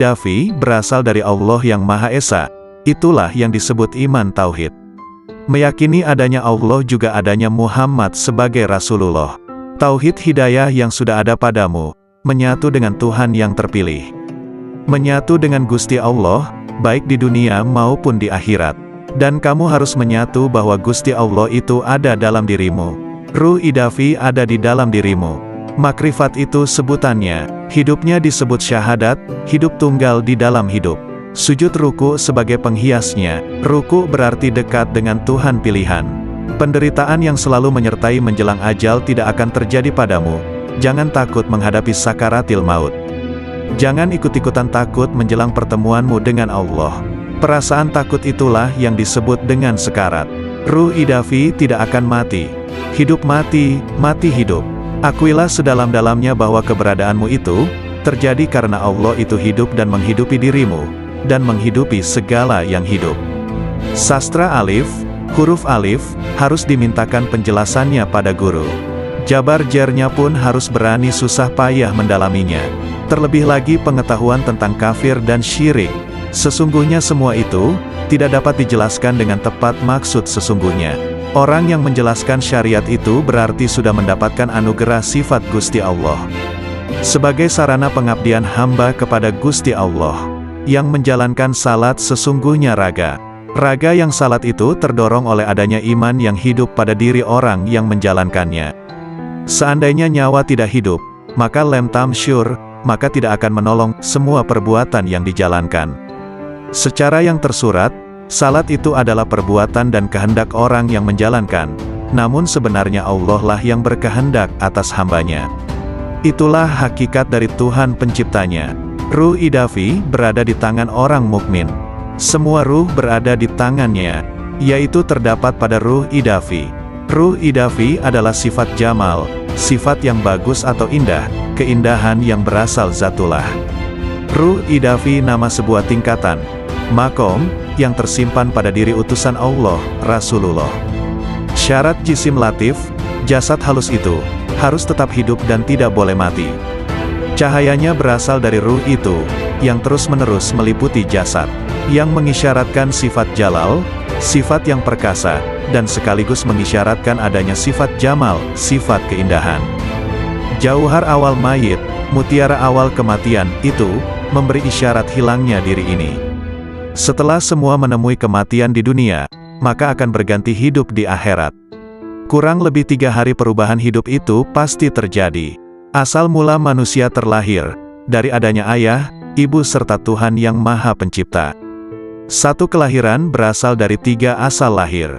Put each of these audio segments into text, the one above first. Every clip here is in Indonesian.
Dafi berasal dari Allah yang Maha Esa. Itulah yang disebut iman tauhid. Meyakini adanya Allah juga adanya Muhammad sebagai Rasulullah. Tauhid hidayah yang sudah ada padamu, menyatu dengan Tuhan yang terpilih. Menyatu dengan Gusti Allah, baik di dunia maupun di akhirat. Dan kamu harus menyatu bahwa Gusti Allah itu ada dalam dirimu. Ruh idafi ada di dalam dirimu. Makrifat itu sebutannya, hidupnya disebut syahadat, hidup tunggal di dalam hidup. Sujud ruku sebagai penghiasnya, ruku berarti dekat dengan Tuhan pilihan. Penderitaan yang selalu menyertai menjelang ajal tidak akan terjadi padamu. Jangan takut menghadapi sakaratil maut. Jangan ikut-ikutan takut menjelang pertemuanmu dengan Allah. Perasaan takut itulah yang disebut dengan sekarat. Ruh idafi tidak akan mati. Hidup mati, mati hidup. Akuilah sedalam-dalamnya bahwa keberadaanmu itu terjadi karena Allah itu hidup dan menghidupi dirimu, dan menghidupi segala yang hidup. Sastra alif, huruf alif, harus dimintakan penjelasannya pada guru. Jabar jernya pun harus berani susah payah mendalaminya. Terlebih lagi pengetahuan tentang kafir dan syirik. Sesungguhnya semua itu tidak dapat dijelaskan dengan tepat maksud sesungguhnya. Orang yang menjelaskan syariat itu berarti sudah mendapatkan anugerah sifat Gusti Allah. Sebagai sarana pengabdian hamba kepada Gusti Allah, yang menjalankan salat sesungguhnya raga. Raga yang salat itu terdorong oleh adanya iman yang hidup pada diri orang yang menjalankannya. Seandainya nyawa tidak hidup, maka lem tamsyur, maka tidak akan menolong semua perbuatan yang dijalankan. Secara yang tersurat, salat itu adalah perbuatan dan kehendak orang yang menjalankan, namun sebenarnya Allah lah yang berkehendak atas hambanya. Itulah hakikat dari Tuhan penciptanya. Ruh idafi berada di tangan orang mukmin. Semua ruh berada di tangannya, yaitu terdapat pada ruh idafi. Ruh idafi adalah sifat jamal, sifat yang bagus atau indah, keindahan yang berasal zatullah. Ruh idafi nama sebuah tingkatan, makom, yang tersimpan pada diri utusan Allah, Rasulullah. Syarat jisim latif, jasad halus itu, harus tetap hidup dan tidak boleh mati. Cahayanya berasal dari ruh itu, yang terus-menerus meliputi jasad, yang mengisyaratkan sifat jalal, sifat yang perkasa, dan sekaligus mengisyaratkan adanya sifat jamal, sifat keindahan. Jauhar awal mayit, mutiara awal kematian, itu, memberi isyarat hilangnya diri ini. Setelah semua menemui kematian di dunia, maka akan berganti hidup di akhirat. Kurang lebih 3 hari perubahan hidup itu pasti terjadi. Asal mula manusia terlahir, dari adanya ayah, ibu serta Tuhan yang Maha Pencipta. Satu kelahiran berasal dari 3 asal lahir.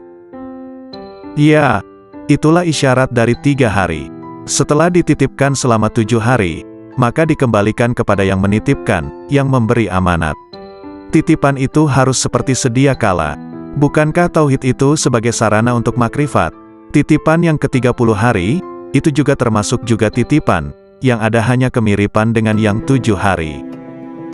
Ya, itulah isyarat dari 3 hari. Setelah dititipkan selama 7 hari, maka dikembalikan kepada yang menitipkan, yang memberi amanat. Titipan itu harus seperti sedia kala. Bukankah tauhid itu sebagai sarana untuk makrifat? Titipan yang ke-30 hari, itu juga termasuk juga titipan, yang ada hanya kemiripan dengan yang 7 hari.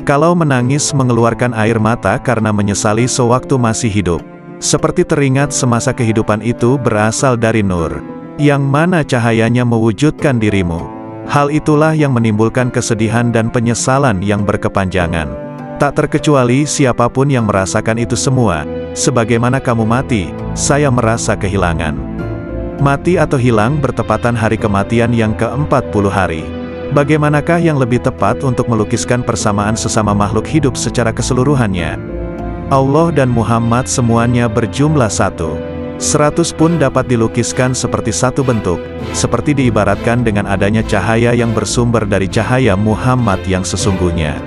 Kalau menangis mengeluarkan air mata karena menyesali sewaktu masih hidup, seperti teringat semasa kehidupan itu berasal dari nur, yang mana cahayanya mewujudkan dirimu. Hal itulah yang menimbulkan kesedihan dan penyesalan yang berkepanjangan. Tak terkecuali siapapun yang merasakan itu semua. Sebagaimana kamu mati, saya merasa kehilangan. Mati atau hilang bertepatan hari kematian yang ke-40 hari. Bagaimanakah yang lebih tepat untuk melukiskan persamaan sesama makhluk hidup secara keseluruhannya? Allah dan Muhammad semuanya berjumlah 1. 100 pun dapat dilukiskan seperti satu bentuk, seperti diibaratkan dengan adanya cahaya yang bersumber dari cahaya Muhammad yang sesungguhnya.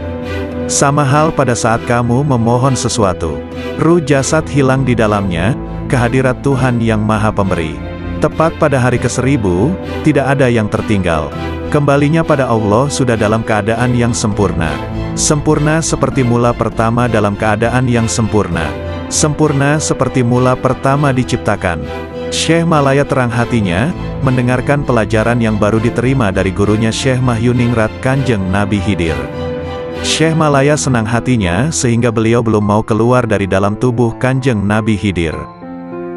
Sama hal pada saat kamu memohon sesuatu, ruh jasad hilang di dalamnya, kehadirat Tuhan yang Maha Pemberi. Tepat pada hari ke-1000, tidak ada yang tertinggal. Kembalinya pada Allah sudah dalam keadaan yang sempurna. Sempurna seperti mula pertama dalam keadaan yang sempurna. Sempurna seperti mula pertama diciptakan. Syekh Malaya terang hatinya, mendengarkan pelajaran yang baru diterima dari gurunya Syekh Mahyuningrat Kanjeng Nabi Khidir. Syekh Malaya senang hatinya sehingga beliau belum mau keluar dari dalam tubuh Kanjeng Nabi Khidir.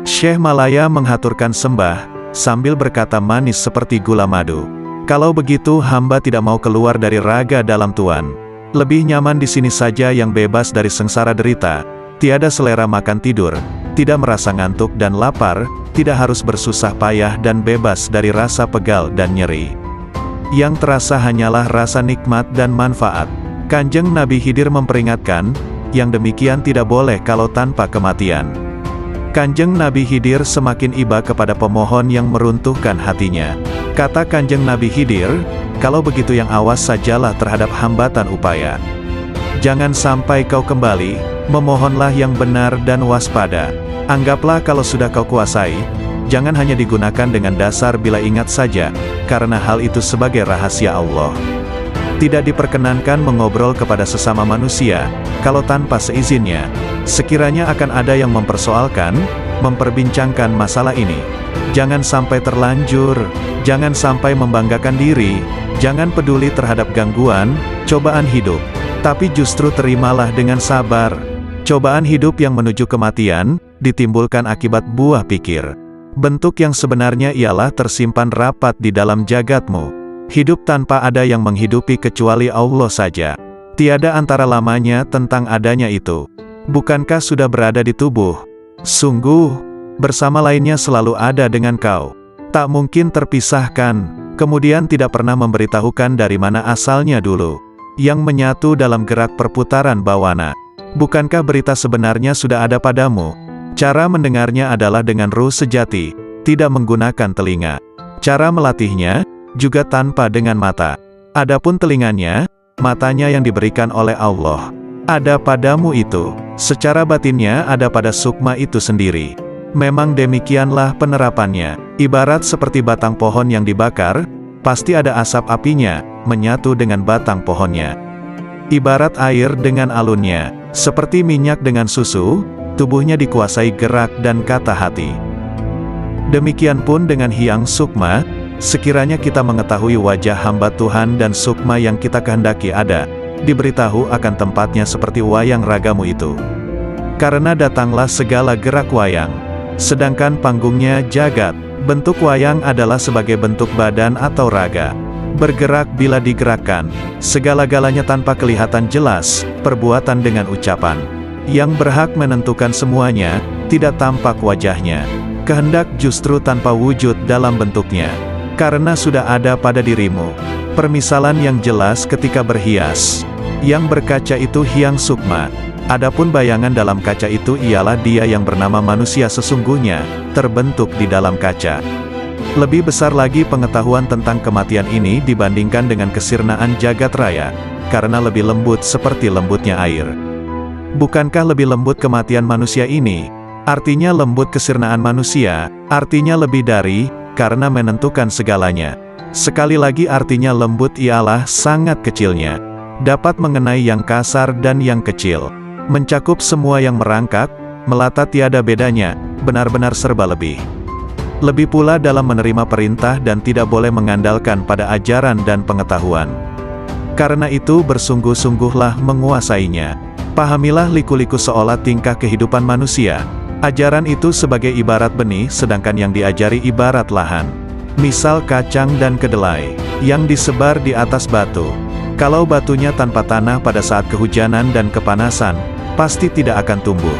Syekh Malaya menghaturkan sembah, sambil berkata manis seperti gula madu. Kalau begitu hamba tidak mau keluar dari raga dalam Tuan. Lebih nyaman di sini saja yang bebas dari sengsara derita, tiada selera makan tidur, tidak merasa ngantuk dan lapar, tidak harus bersusah payah dan bebas dari rasa pegal dan nyeri. Yang terasa hanyalah rasa nikmat dan manfaat. Kanjeng Nabi Khidir memperingatkan, yang demikian tidak boleh kalau tanpa kematian. Kanjeng Nabi Khidir semakin iba kepada pemohon yang meruntuhkan hatinya. Kata Kanjeng Nabi Khidir, kalau begitu yang awas sajalah terhadap hambatan upaya. Jangan sampai kau kembali, memohonlah yang benar dan waspada. Anggaplah kalau sudah kau kuasai, jangan hanya digunakan dengan dasar bila ingat saja, karena hal itu sebagai rahasia Allah. Tidak diperkenankan mengobrol kepada sesama manusia, kalau tanpa seizinnya. Sekiranya akan ada yang mempersoalkan, memperbincangkan masalah ini. Jangan sampai terlanjur, jangan sampai membanggakan diri, jangan peduli terhadap gangguan, cobaan hidup. Tapi justru terimalah dengan sabar. Cobaan hidup yang menuju kematian, ditimbulkan akibat buah pikir. Bentuk yang sebenarnya ialah tersimpan rapat di dalam jagatmu. Hidup tanpa ada yang menghidupi kecuali Allah saja. Tiada antara lamanya tentang adanya itu. Bukankah sudah berada di tubuh? Sungguh, bersama lainnya selalu ada dengan kau. Tak mungkin terpisahkan, kemudian tidak pernah memberitahukan dari mana asalnya dulu. Yang menyatu dalam gerak perputaran bawana. Bukankah berita sebenarnya sudah ada padamu? Cara mendengarnya adalah dengan ruh sejati, tidak menggunakan telinga. Cara melatihnya, juga tanpa dengan mata. Adapun telinganya, matanya yang diberikan oleh Allah. Ada padamu itu, secara batinnya ada pada sukma itu sendiri. Memang demikianlah penerapannya. Ibarat seperti batang pohon yang dibakar, pasti ada asap apinya, menyatu dengan batang pohonnya. Ibarat air dengan alunnya, seperti minyak dengan susu, tubuhnya dikuasai gerak dan kata hati. Demikian pun dengan Hyang Sukma, sekiranya kita mengetahui wajah hamba Tuhan dan sukma yang kita kehendaki ada, diberitahu akan tempatnya seperti wayang ragamu itu. Karena datanglah segala gerak wayang, sedangkan panggungnya jagat. Bentuk wayang adalah sebagai bentuk badan atau raga. Bergerak bila digerakkan, segala-galanya tanpa kelihatan jelas, perbuatan dengan ucapan. Yang berhak menentukan semuanya, tidak tampak wajahnya. Kehendak justru tanpa wujud dalam bentuknya. Karena sudah ada pada dirimu. Permisalan yang jelas ketika berhias. Yang berkaca itu Hyang Sukma. Adapun bayangan dalam kaca itu ialah dia yang bernama manusia sesungguhnya, terbentuk di dalam kaca. Lebih besar lagi pengetahuan tentang kematian ini dibandingkan dengan kesirnaan jagat raya, karena lebih lembut seperti lembutnya air. Bukankah lebih lembut kematian manusia ini? Artinya lembut kesirnaan manusia, artinya lebih dari, karena menentukan segalanya. Sekali lagi artinya lembut ialah sangat kecilnya. Dapat mengenai yang kasar dan yang kecil. Mencakup semua yang merangkak, melata tiada bedanya, benar-benar serba lebih. Lebih pula dalam menerima perintah dan tidak boleh mengandalkan pada ajaran dan pengetahuan. Karena itu bersungguh-sungguhlah menguasainya. Pahamilah liku-liku seolah tingkah kehidupan manusia. Ajaran itu sebagai ibarat benih sedangkan yang diajari ibarat lahan. Misal kacang dan kedelai, yang disebar di atas batu. Kalau batunya tanpa tanah pada saat kehujanan dan kepanasan, pasti tidak akan tumbuh.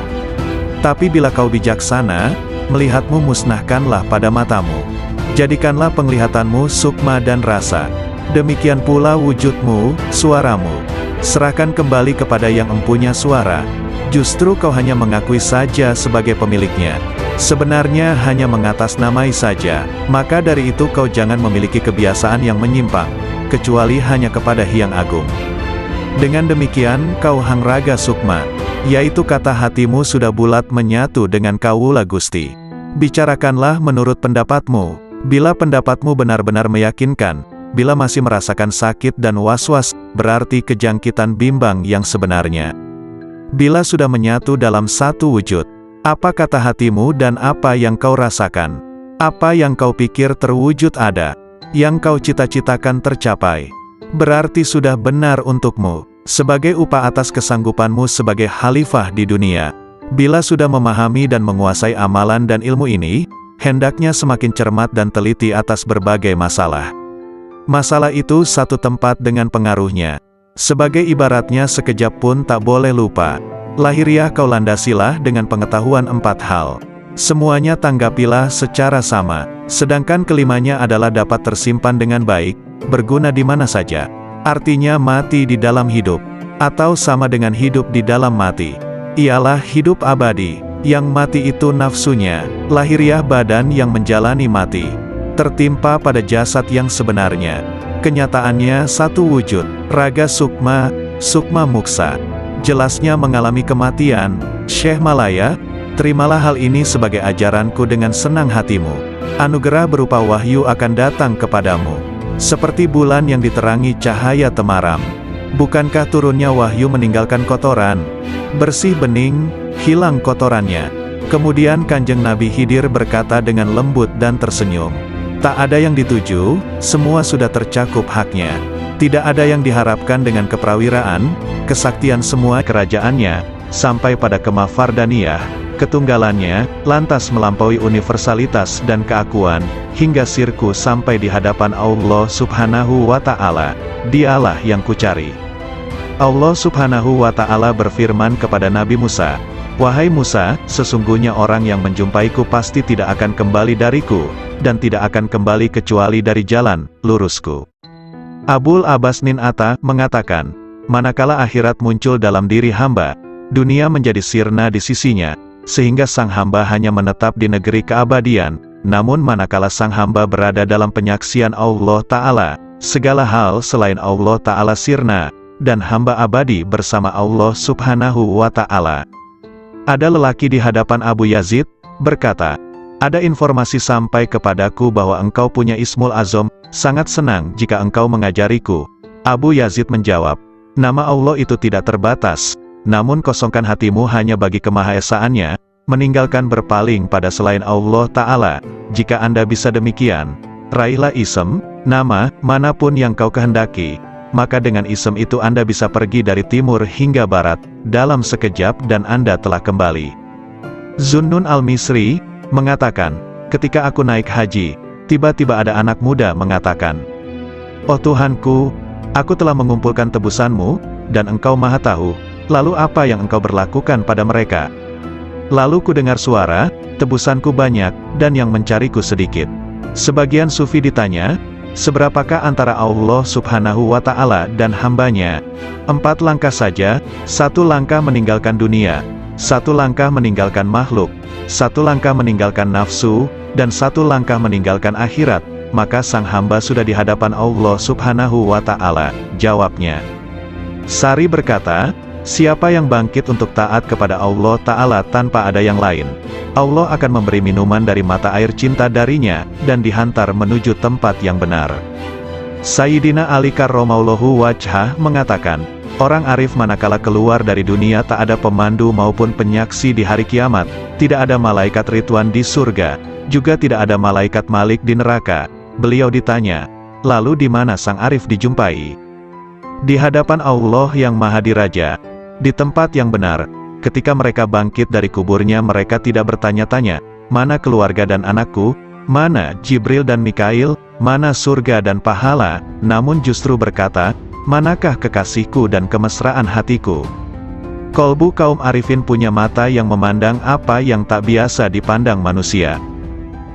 Tapi bila kau bijaksana, melihatmu musnahkanlah pada matamu. Jadikanlah penglihatanmu sukma dan rasa. Demikian pula wujudmu, suaramu. Serahkan kembali kepada yang empunya suara. Justru kau hanya mengakui saja sebagai pemiliknya. Sebenarnya hanya mengatasnamai saja. Maka dari itu kau jangan memiliki kebiasaan yang menyimpang, kecuali hanya kepada Hyang Agung. Dengan demikian kau hangraga sukma, yaitu kata hatimu sudah bulat menyatu dengan Kawula Gusti. Bicarakanlah menurut pendapatmu. Bila pendapatmu benar-benar meyakinkan, bila masih merasakan sakit dan was-was, berarti kejangkitan bimbang yang sebenarnya. Bila sudah menyatu dalam satu wujud, apa kata hatimu dan apa yang kau rasakan? Apa yang kau pikir terwujud ada? Yang kau cita-citakan tercapai? Berarti sudah benar untukmu, sebagai upah atas kesanggupanmu sebagai khalifah di dunia. Bila sudah memahami dan menguasai amalan dan ilmu ini, hendaknya semakin cermat dan teliti atas berbagai masalah. Masalah itu satu tempat dengan pengaruhnya. Sebagai ibaratnya sekejap pun tak boleh lupa. Lahiriah kau landasilah dengan pengetahuan 4 hal. Semuanya tanggapilah secara sama. Sedangkan kelimanya adalah dapat tersimpan dengan baik, berguna di mana saja. Artinya mati di dalam hidup, atau sama dengan hidup di dalam mati. Ialah hidup abadi, yang mati itu nafsunya, lahiriah badan yang menjalani mati. Tertimpa pada jasad yang sebenarnya. Kenyataannya satu wujud, raga sukma, sukma muksa. Jelasnya mengalami kematian. Syekh Malaya, terimalah hal ini sebagai ajaranku dengan senang hatimu. Anugerah berupa wahyu akan datang kepadamu. Seperti bulan yang diterangi cahaya temaram. Bukankah turunnya wahyu meninggalkan kotoran? Bersih bening, hilang kotorannya. Kemudian Kanjeng Nabi Khidir berkata dengan lembut dan tersenyum. Tak ada yang dituju, semua sudah tercakup haknya. Tidak ada yang diharapkan dengan keprawiraan, kesaktian semua kerajaannya, sampai pada kemafardaniyah, ketunggalannya, lantas melampaui universalitas dan keakuan, hingga sirku sampai di hadapan Allah Subhanahu wa Ta'ala. Dialah yang kucari. Allah Subhanahu wa Ta'ala berfirman kepada Nabi Musa, "Wahai Musa, sesungguhnya orang yang menjumpaiku pasti tidak akan kembali dariku, dan tidak akan kembali kecuali dari jalan lurusku." Abul Abbas Nin Atta mengatakan, manakala akhirat muncul dalam diri hamba, dunia menjadi sirna di sisinya, sehingga sang hamba hanya menetap di negeri keabadian. Namun manakala sang hamba berada dalam penyaksian Allah Ta'ala, segala hal selain Allah Ta'ala sirna, dan hamba abadi bersama Allah Subhanahu wa Ta'ala. Ada lelaki di hadapan Abu Yazid, berkata, "Ada informasi sampai kepadaku bahwa engkau punya Ismul Azam, sangat senang jika engkau mengajariku." Abu Yazid menjawab, "Nama Allah itu tidak terbatas, namun kosongkan hatimu hanya bagi kemahaesaannya, meninggalkan berpaling pada selain Allah Ta'ala. Jika Anda bisa demikian, raihlah ism, nama, manapun yang kau kehendaki. Maka dengan ism itu Anda bisa pergi dari timur hingga barat, dalam sekejap dan Anda telah kembali." Zunnun al-Misri mengatakan, "Ketika aku naik haji, tiba-tiba ada anak muda mengatakan, 'Oh Tuhanku, aku telah mengumpulkan tebusanmu, dan engkau maha tahu, lalu apa yang engkau berlakukan pada mereka?' Lalu ku dengar suara, 'Tebusanku banyak, dan yang mencariku sedikit.'" Sebagian sufi ditanya, "Seberapakah antara Allah Subhanahu wa Ta'ala dan hambanya?" 4 langkah saja, 1 langkah meninggalkan dunia, 1 langkah meninggalkan makhluk, 1 langkah meninggalkan nafsu, dan 1 langkah meninggalkan akhirat, maka sang hamba sudah di hadapan Allah Subhanahu wa Ta'ala. Jawabnya. Sari berkata, "Siapa yang bangkit untuk taat kepada Allah Ta'ala tanpa ada yang lain, Allah akan memberi minuman dari mata air cinta darinya, dan dihantar menuju tempat yang benar." Sayyidina Ali karramallahu wajhah mengatakan, orang arif manakala keluar dari dunia tak ada pemandu maupun penyaksi di hari kiamat, tidak ada malaikat Ridwan di surga, juga tidak ada malaikat Malik di neraka. Beliau ditanya, "Lalu di mana sang arif dijumpai?" Di hadapan Allah yang Maha Diraja, di tempat yang benar. Ketika mereka bangkit dari kuburnya, mereka tidak bertanya-tanya, "Mana keluarga dan anakku? Mana Jibril dan Mikail? Mana surga dan pahala?" Namun justru berkata, "Manakah kekasihku dan kemesraan hatiku?" Kolbu kaum arifin punya mata yang memandang apa yang tak biasa dipandang manusia.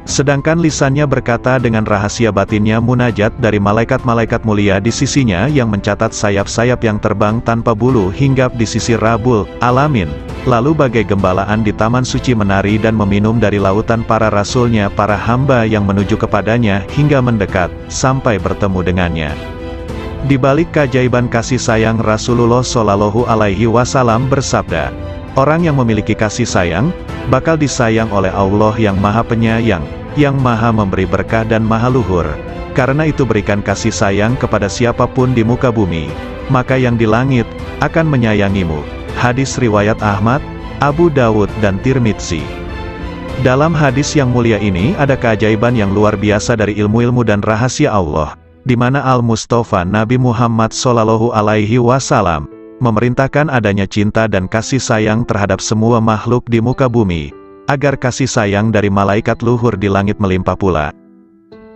Sedangkan lisannya berkata dengan rahasia batinnya munajat dari malaikat-malaikat mulia di sisinya yang mencatat sayap-sayap yang terbang tanpa bulu hinggap di sisi Rabbul Alamin. Lalu bagai gembalaan di taman suci menari dan meminum dari lautan para rasulnya, para hamba yang menuju kepadanya hingga mendekat, sampai bertemu dengannya. Di balik keajaiban kasih sayang, Rasulullah Shallallahu Alaihi Wasallam bersabda, "Orang yang memiliki kasih sayang, bakal disayang oleh Allah yang Maha Penyayang, yang Maha Memberi berkah dan Maha Luhur. Karena itu berikan kasih sayang kepada siapapun di muka bumi, maka yang di langit akan menyayangimu." Hadis riwayat Ahmad, Abu Dawud dan Tirmidzi. Dalam hadis yang mulia ini ada keajaiban yang luar biasa dari ilmu-ilmu dan rahasia Allah, di mana Al-Mustafa Nabi Muhammad Shallallahu Alaihi Wasallam memerintahkan adanya cinta dan kasih sayang terhadap semua makhluk di muka bumi, agar kasih sayang dari malaikat luhur di langit melimpah pula.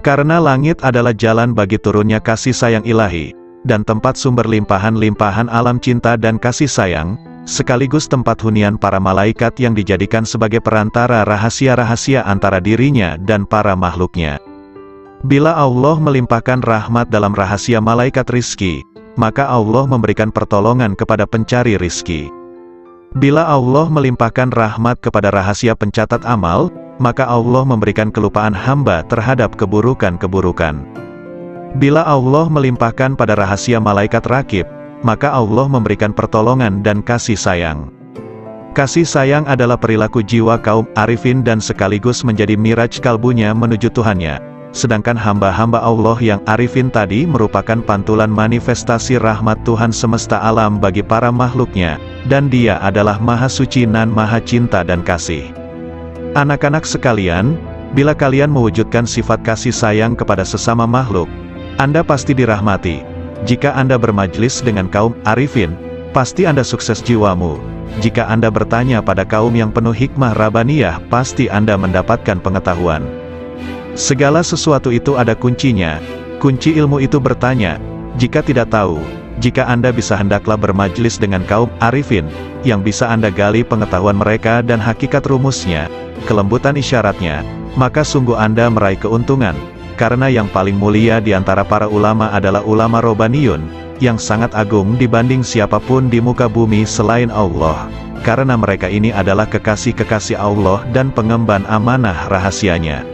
Karena langit adalah jalan bagi turunnya kasih sayang ilahi, dan tempat sumber limpahan-limpahan alam cinta dan kasih sayang, sekaligus tempat hunian para malaikat yang dijadikan sebagai perantara rahasia-rahasia antara dirinya dan para makhluknya. Bila Allah melimpahkan rahmat dalam rahasia malaikat rizki, maka Allah memberikan pertolongan kepada pencari rizki. Bila Allah melimpahkan rahmat kepada rahasia pencatat amal, maka Allah memberikan kelupaan hamba terhadap keburukan-keburukan. Bila Allah melimpahkan pada rahasia malaikat rakib, maka Allah memberikan pertolongan dan kasih sayang. Kasih sayang adalah perilaku jiwa kaum arifin dan sekaligus menjadi miraj kalbunya menuju Tuhannya. Sedangkan hamba-hamba Allah yang arifin tadi merupakan pantulan manifestasi rahmat Tuhan semesta alam bagi para makhluknya, dan Dia adalah Maha Suci dan Maha Cinta dan Kasih. Anak-anak sekalian, bila kalian mewujudkan sifat kasih sayang kepada sesama makhluk, Anda pasti dirahmati. Jika Anda bermajlis dengan kaum arifin, pasti Anda sukses jiwamu. Jika Anda bertanya pada kaum yang penuh hikmah Rabbaniyah, pasti Anda mendapatkan pengetahuan. Segala sesuatu itu ada kuncinya. Kunci ilmu itu bertanya. Jika tidak tahu, jika Anda bisa hendaklah bermajlis dengan kaum arifin, yang bisa Anda gali pengetahuan mereka dan hakikat rumusnya, kelembutan isyaratnya, maka sungguh Anda meraih keuntungan. Karena yang paling mulia di antara para ulama adalah ulama Robbaniyun, yang sangat agung dibanding siapapun di muka bumi selain Allah. Karena mereka ini adalah kekasih-kekasih Allah dan pengemban amanah rahasianya.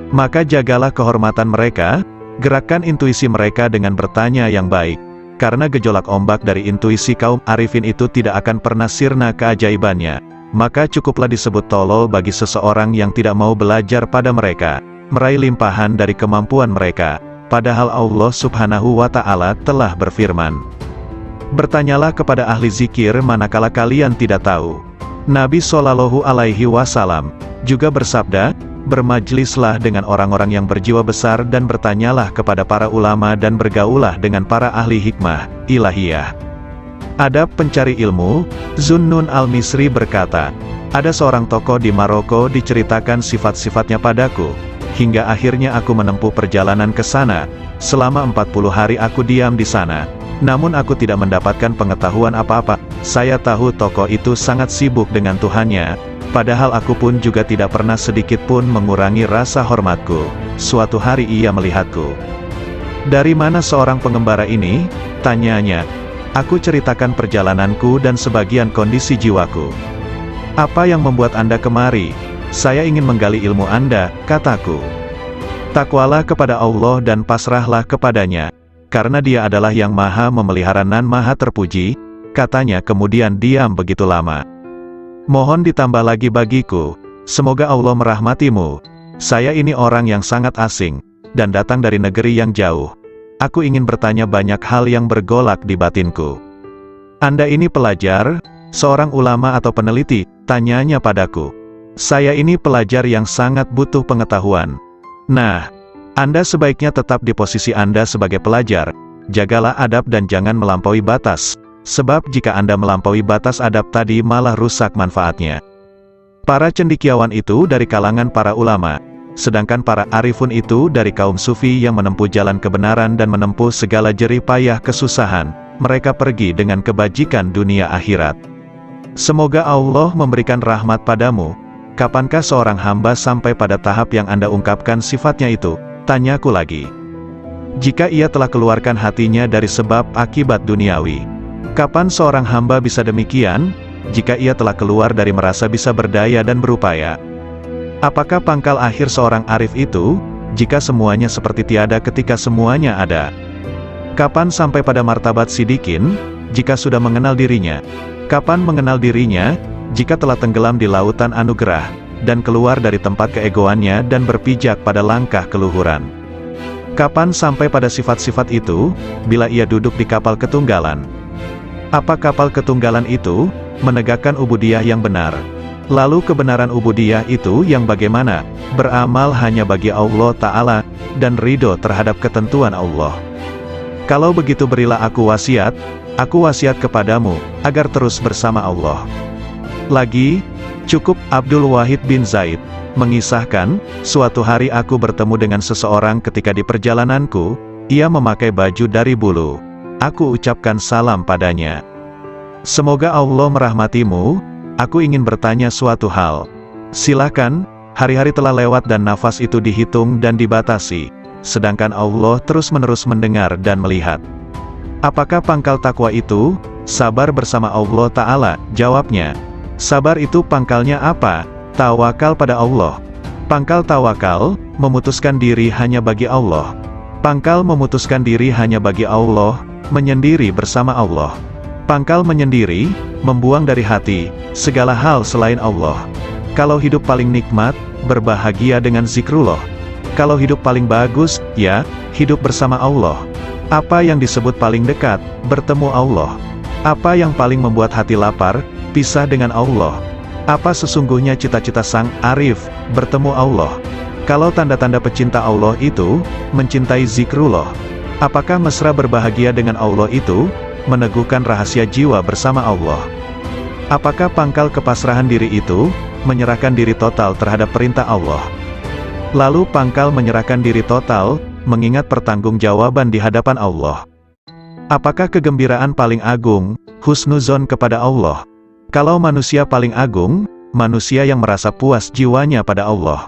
Maka jagalah kehormatan mereka, gerakkan intuisi mereka dengan bertanya yang baik. Karena gejolak ombak dari intuisi kaum arifin itu tidak akan pernah sirna keajaibannya. Maka cukuplah disebut tolol bagi seseorang yang tidak mau belajar pada mereka, meraih limpahan dari kemampuan mereka. Padahal Allah Subhanahu wa Ta'ala telah berfirman, "Bertanyalah kepada ahli zikir manakala kalian tidak tahu." Nabi Shallallahu Alaihi Wasallam juga bersabda, "Bermajlislah dengan orang-orang yang berjiwa besar dan bertanyalah kepada para ulama dan bergaullah dengan para ahli hikmah ilahiyah." Adab pencari ilmu, Zunnun al-Misri berkata, "Ada seorang tokoh di Maroko diceritakan sifat-sifatnya padaku, hingga akhirnya aku menempuh perjalanan ke sana. Selama 40 hari aku diam di sana, namun aku tidak mendapatkan pengetahuan apa-apa. Saya tahu tokoh itu sangat sibuk dengan Tuhannya, padahal aku pun juga tidak pernah sedikit pun mengurangi rasa hormatku. Suatu hari ia melihatku. 'Dari mana seorang pengembara ini?' tanyanya. Aku ceritakan perjalananku dan sebagian kondisi jiwaku. 'Apa yang membuat Anda kemari?' 'Saya ingin menggali ilmu Anda,' kataku. 'Takwalah kepada Allah dan pasrahlah kepadanya, karena Dia adalah yang maha memelihara dan maha terpuji,' katanya kemudian diam begitu lama. 'Mohon ditambah lagi bagiku, semoga Allah merahmatimu. Saya ini orang yang sangat asing, dan datang dari negeri yang jauh. Aku ingin bertanya banyak hal yang bergolak di batinku.' 'Anda ini pelajar, seorang ulama atau peneliti?' tanyanya padaku. 'Saya ini pelajar yang sangat butuh pengetahuan.' 'Nah, Anda sebaiknya tetap di posisi Anda sebagai pelajar. Jagalah adab dan jangan melampaui batas. Sebab jika Anda melampaui batas adab tadi malah rusak manfaatnya.' Para cendekiawan itu dari kalangan para ulama, sedangkan para arifun itu dari kaum sufi yang menempuh jalan kebenaran dan menempuh segala jerih payah kesusahan. Mereka pergi dengan kebajikan dunia akhirat. Semoga Allah memberikan rahmat padamu. Kapankah seorang hamba sampai pada tahap yang Anda ungkapkan sifatnya itu? Tanyaku lagi. Jika ia telah keluarkan hatinya dari sebab akibat duniawi. Kapan seorang hamba bisa demikian? Jika ia telah keluar dari merasa bisa berdaya dan berupaya. Apakah pangkal akhir seorang arif itu? Jika semuanya seperti tiada ketika semuanya ada. Kapan sampai pada martabat sidikin? Jika sudah mengenal dirinya. Kapan mengenal dirinya? Jika telah tenggelam di lautan anugerah, dan keluar dari tempat keegoannya dan berpijak pada langkah keluhuran. Kapan sampai pada sifat-sifat itu? Bila ia duduk di kapal ketunggalan. Apa kapal ketunggalan itu? Menegakkan ubudiyah yang benar. Lalu kebenaran ubudiyah itu yang bagaimana? Beramal hanya bagi Allah Ta'ala, dan ridho terhadap ketentuan Allah. Kalau begitu berilah aku wasiat kepadamu, agar terus bersama Allah. Lagi, cukup Abdul Wahid bin Zaid mengisahkan, suatu hari aku bertemu dengan seseorang ketika di perjalananku, ia memakai baju dari bulu. aku ucapkan salam padanya. Semoga Allah merahmatimu. Aku ingin bertanya suatu hal. Silakan, hari-hari telah lewat dan nafas itu dihitung dan dibatasi, sedangkan Allah terus-menerus mendengar dan melihat. Apakah pangkal takwa itu? Sabar bersama Allah Ta'ala, jawabnya. Sabar itu pangkalnya apa? Tawakal pada Allah. Pangkal tawakal, memutuskan diri hanya bagi Allah. Pangkal memutuskan diri hanya bagi Allah, menyendiri bersama Allah. Pangkal menyendiri, membuang dari hati, segala hal selain Allah. Kalau hidup paling nikmat, berbahagia dengan zikrullah. Kalau hidup paling bagus, ya, hidup bersama Allah. Apa yang disebut paling dekat, bertemu Allah. Apa yang paling membuat hati lapar, pisah dengan Allah. Apa sesungguhnya cita-cita sang arif, bertemu Allah. Kalau tanda-tanda pecinta Allah itu, mencintai zikrullah. Apakah mesra berbahagia dengan Allah itu, meneguhkan rahasia jiwa bersama Allah. Apakah pangkal kepasrahan diri itu, menyerahkan diri total terhadap perintah Allah. Lalu pangkal menyerahkan diri total, mengingat pertanggungjawaban di hadapan Allah. Apakah kegembiraan paling agung, husnuzon kepada Allah? Kalau manusia paling agung, manusia yang merasa puas jiwanya pada Allah.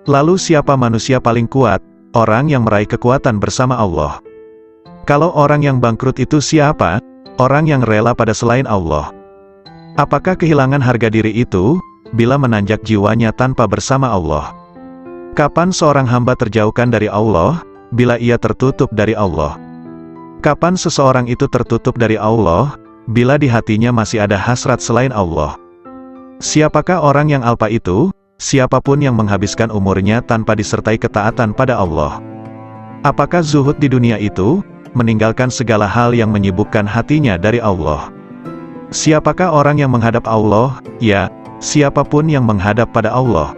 Lalu siapa manusia paling kuat? Orang yang meraih kekuatan bersama Allah. Kalau orang yang bangkrut itu siapa? Orang yang rela pada selain Allah. Apakah kehilangan harga diri itu, bila menanjak jiwanya tanpa bersama Allah? Kapan seorang hamba terjauhkan dari Allah, bila ia tertutup dari Allah? Kapan seseorang itu tertutup dari Allah, bila di hatinya masih ada hasrat selain Allah? Siapakah orang yang alpa itu? Siapapun yang menghabiskan umurnya tanpa disertai ketaatan pada Allah. Apakah zuhud di dunia itu? Meninggalkan segala hal yang menyibukkan hatinya dari Allah. Siapakah orang yang menghadap Allah? Ya, siapapun yang menghadap pada Allah.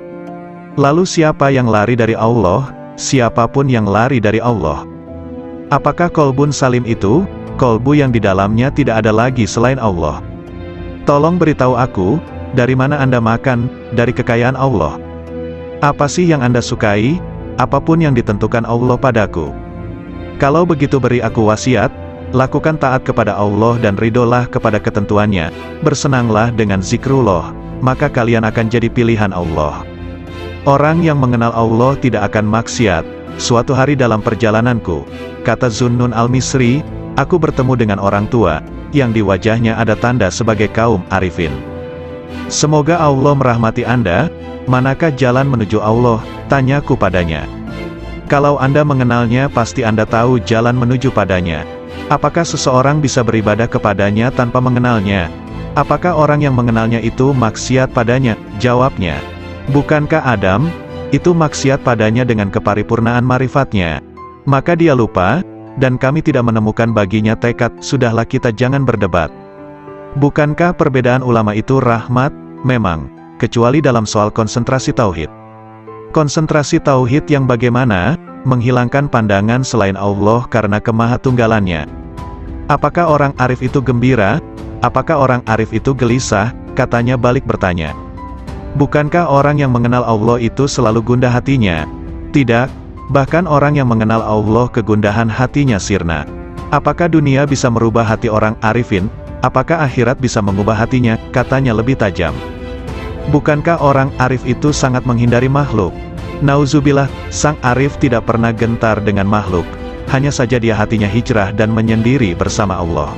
Lalu siapa yang lari dari Allah? Siapapun yang lari dari Allah. Apakah kolbun salim itu? Kolbu yang di dalamnya tidak ada lagi selain Allah. Tolong beritahu aku, dari mana Anda makan, dari kekayaan Allah? Apa sih yang Anda sukai? Apapun yang ditentukan Allah padaku. Kalau begitu beri aku wasiat, lakukan taat kepada Allah dan ridolah kepada ketentuannya, bersenanglah dengan zikrullah, maka kalian akan jadi pilihan Allah. Orang yang mengenal Allah tidak akan maksiat. Suatu hari dalam perjalananku, kata Zunnun al-Misri, aku bertemu dengan orang tua, yang di wajahnya ada tanda sebagai kaum arifin. Semoga Allah merahmati Anda. Manakah jalan menuju Allah? Tanyaku padanya. Kalau Anda mengenalnya pasti Anda tahu jalan menuju padanya. Apakah seseorang bisa beribadah kepadanya tanpa mengenalnya? Apakah orang yang mengenalnya itu maksiat padanya? Jawabnya, bukankah Adam, itu maksiat padanya dengan keparipurnaan marifatnya? Maka dia lupa, dan kami tidak menemukan baginya tekad. Sudahlah, kita jangan berdebat. Bukankah perbedaan ulama itu rahmat? Memang, kecuali dalam soal konsentrasi tauhid. Konsentrasi tauhid yang bagaimana? Menghilangkan pandangan selain Allah karena kemahatunggalannya. Apakah orang arif itu gembira? Apakah orang arif itu gelisah? Katanya balik bertanya. Bukankah orang yang mengenal Allah itu selalu gundah hatinya? Tidak, bahkan orang yang mengenal Allah kegundahan hatinya sirna. Apakah dunia bisa merubah hati orang arifin? Apakah akhirat bisa mengubah hatinya? Katanya lebih tajam. Bukankah orang arif itu sangat menghindari makhluk? Nauzubillah, sang arif tidak pernah gentar dengan makhluk. Hanya saja dia hatinya hijrah dan menyendiri bersama Allah.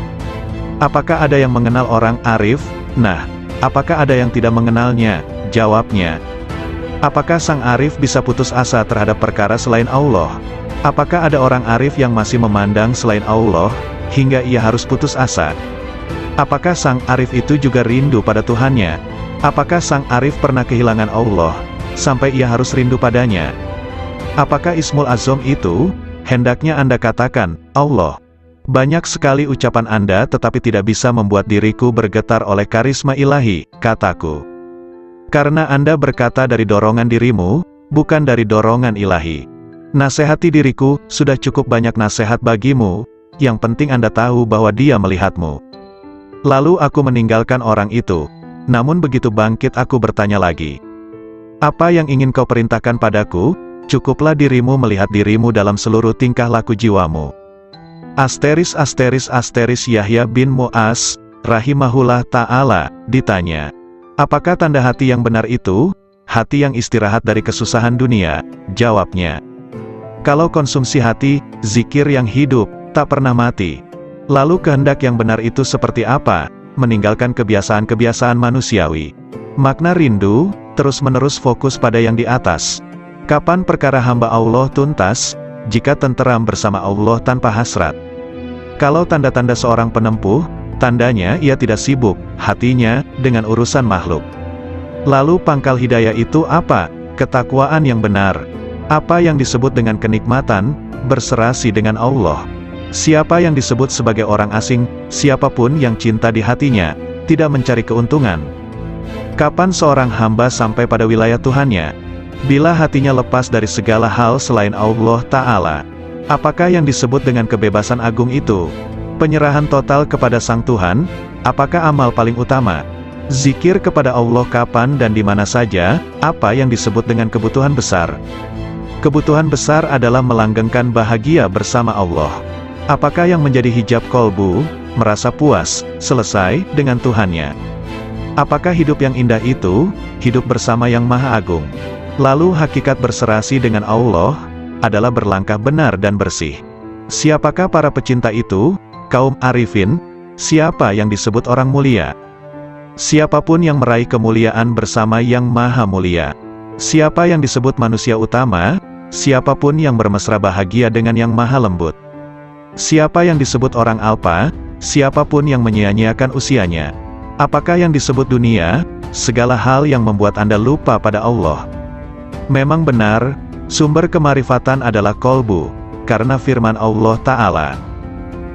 Apakah ada yang mengenal orang arif? Nah, apakah ada yang tidak mengenalnya? Jawabnya. Apakah sang arif bisa putus asa terhadap perkara selain Allah? Apakah ada orang arif yang masih memandang selain Allah, hingga ia harus putus asa? Apakah sang arif itu juga rindu pada Tuhannya? Apakah sang arif pernah kehilangan Allah, sampai ia harus rindu padanya? Apakah Ismul Azam itu? Hendaknya Anda katakan, Allah. Banyak sekali ucapan Anda tetapi tidak bisa membuat diriku bergetar oleh karisma ilahi, kataku. Karena Anda berkata dari dorongan dirimu, bukan dari dorongan ilahi. Nasihati diriku, sudah cukup banyak nasihat bagimu, yang penting Anda tahu bahwa Dia melihatmu. Lalu aku meninggalkan orang itu. Namun begitu bangkit aku bertanya lagi. Apa yang ingin kau perintahkan padaku? Cukuplah dirimu melihat dirimu dalam seluruh tingkah laku jiwamu. Yahya bin Mu'az, rahimahullah ta'ala, ditanya, apakah tanda hati yang benar itu? Hati yang istirahat dari kesusahan dunia. Jawabnya, kalau konsumsi hati, zikir yang hidup, tak pernah mati. Lalu kehendak yang benar itu seperti apa? Meninggalkan kebiasaan-kebiasaan manusiawi. Makna rindu, terus-menerus fokus pada yang di atas. Kapan perkara hamba Allah tuntas? Jika tenteram bersama Allah tanpa hasrat. Kalau tanda-tanda seorang penempuh, tandanya ia tidak sibuk, hatinya, dengan urusan makhluk. Lalu pangkal hidayah itu apa? Ketakwaan yang benar. Apa yang disebut dengan kenikmatan? Berserasi dengan Allah. Siapa yang disebut sebagai orang asing, siapapun yang cinta di hatinya, tidak mencari keuntungan. Kapan seorang hamba sampai pada wilayah Tuhannya? Bila hatinya lepas dari segala hal selain Allah Ta'ala. Apakah yang disebut dengan kebebasan agung itu? Penyerahan total kepada Sang Tuhan? Apakah amal paling utama? Zikir kepada Allah kapan dan di mana saja? Apa yang disebut dengan kebutuhan besar? Kebutuhan besar adalah melanggengkan bahagia bersama Allah. Apakah yang menjadi hijab kolbu? Merasa puas, selesai, dengan Tuhannya. Apakah hidup yang indah itu? Hidup bersama Yang Maha Agung. Lalu hakikat berserasi dengan Allah adalah berlangkah benar dan bersih. Siapakah para pecinta itu? Kaum arifin. Siapa yang disebut orang mulia? Siapapun yang meraih kemuliaan bersama Yang Maha Mulia. Siapa yang disebut manusia utama? Siapapun yang bermesra bahagia dengan Yang Maha Lembut. Siapa yang disebut orang alpa? Siapapun yang menyia-nyiakan usianya. Apakah yang disebut dunia? Segala hal yang membuat Anda lupa pada Allah. Memang benar, sumber kemarifatan adalah kolbu, karena firman Allah Ta'ala.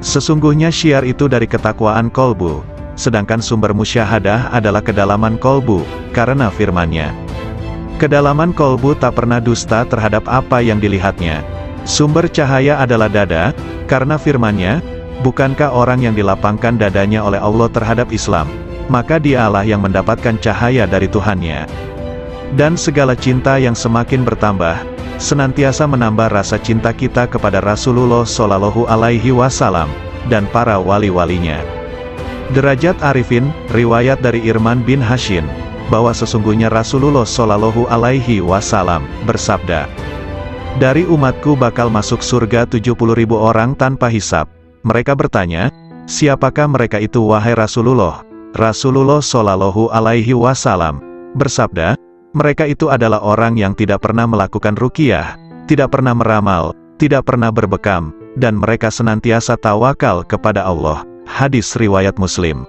Sesungguhnya syiar itu dari ketakwaan kolbu, sedangkan sumber musyahadah adalah kedalaman kolbu, karena firman-Nya. Kedalaman kolbu tak pernah dusta terhadap apa yang dilihatnya. Sumber cahaya adalah dada, karena firman-Nya, bukankah orang yang dilapangkan dadanya oleh Allah terhadap Islam, maka dialah yang mendapatkan cahaya dari Tuhannya. Dan segala cinta yang semakin bertambah, senantiasa menambah rasa cinta kita kepada Rasulullah Shallallahu Alaihi Wasallam, dan para wali-walinya. Derajat Arifin, riwayat dari Irman bin Hashim, bahwa sesungguhnya Rasulullah Shallallahu Alaihi Wasallam, bersabda, dari umatku bakal masuk surga 70.000 orang tanpa hisab. Mereka bertanya, siapakah mereka itu wahai Rasulullah? Rasulullah Shallallahu Alaihi Wasallam, bersabda, mereka itu adalah orang yang tidak pernah melakukan ruqyah, tidak pernah meramal, tidak pernah berbekam, dan mereka senantiasa tawakal kepada Allah. Hadis riwayat Muslim.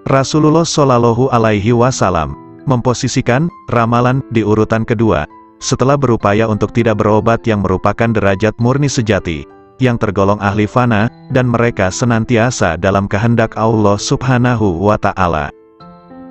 Rasulullah Shallallahu Alaihi Wasallam memposisikan ramalan di urutan kedua, setelah berupaya untuk tidak berobat yang merupakan derajat murni sejati, yang tergolong ahli fana, dan mereka senantiasa dalam kehendak Allah Subhanahu wa Ta'ala.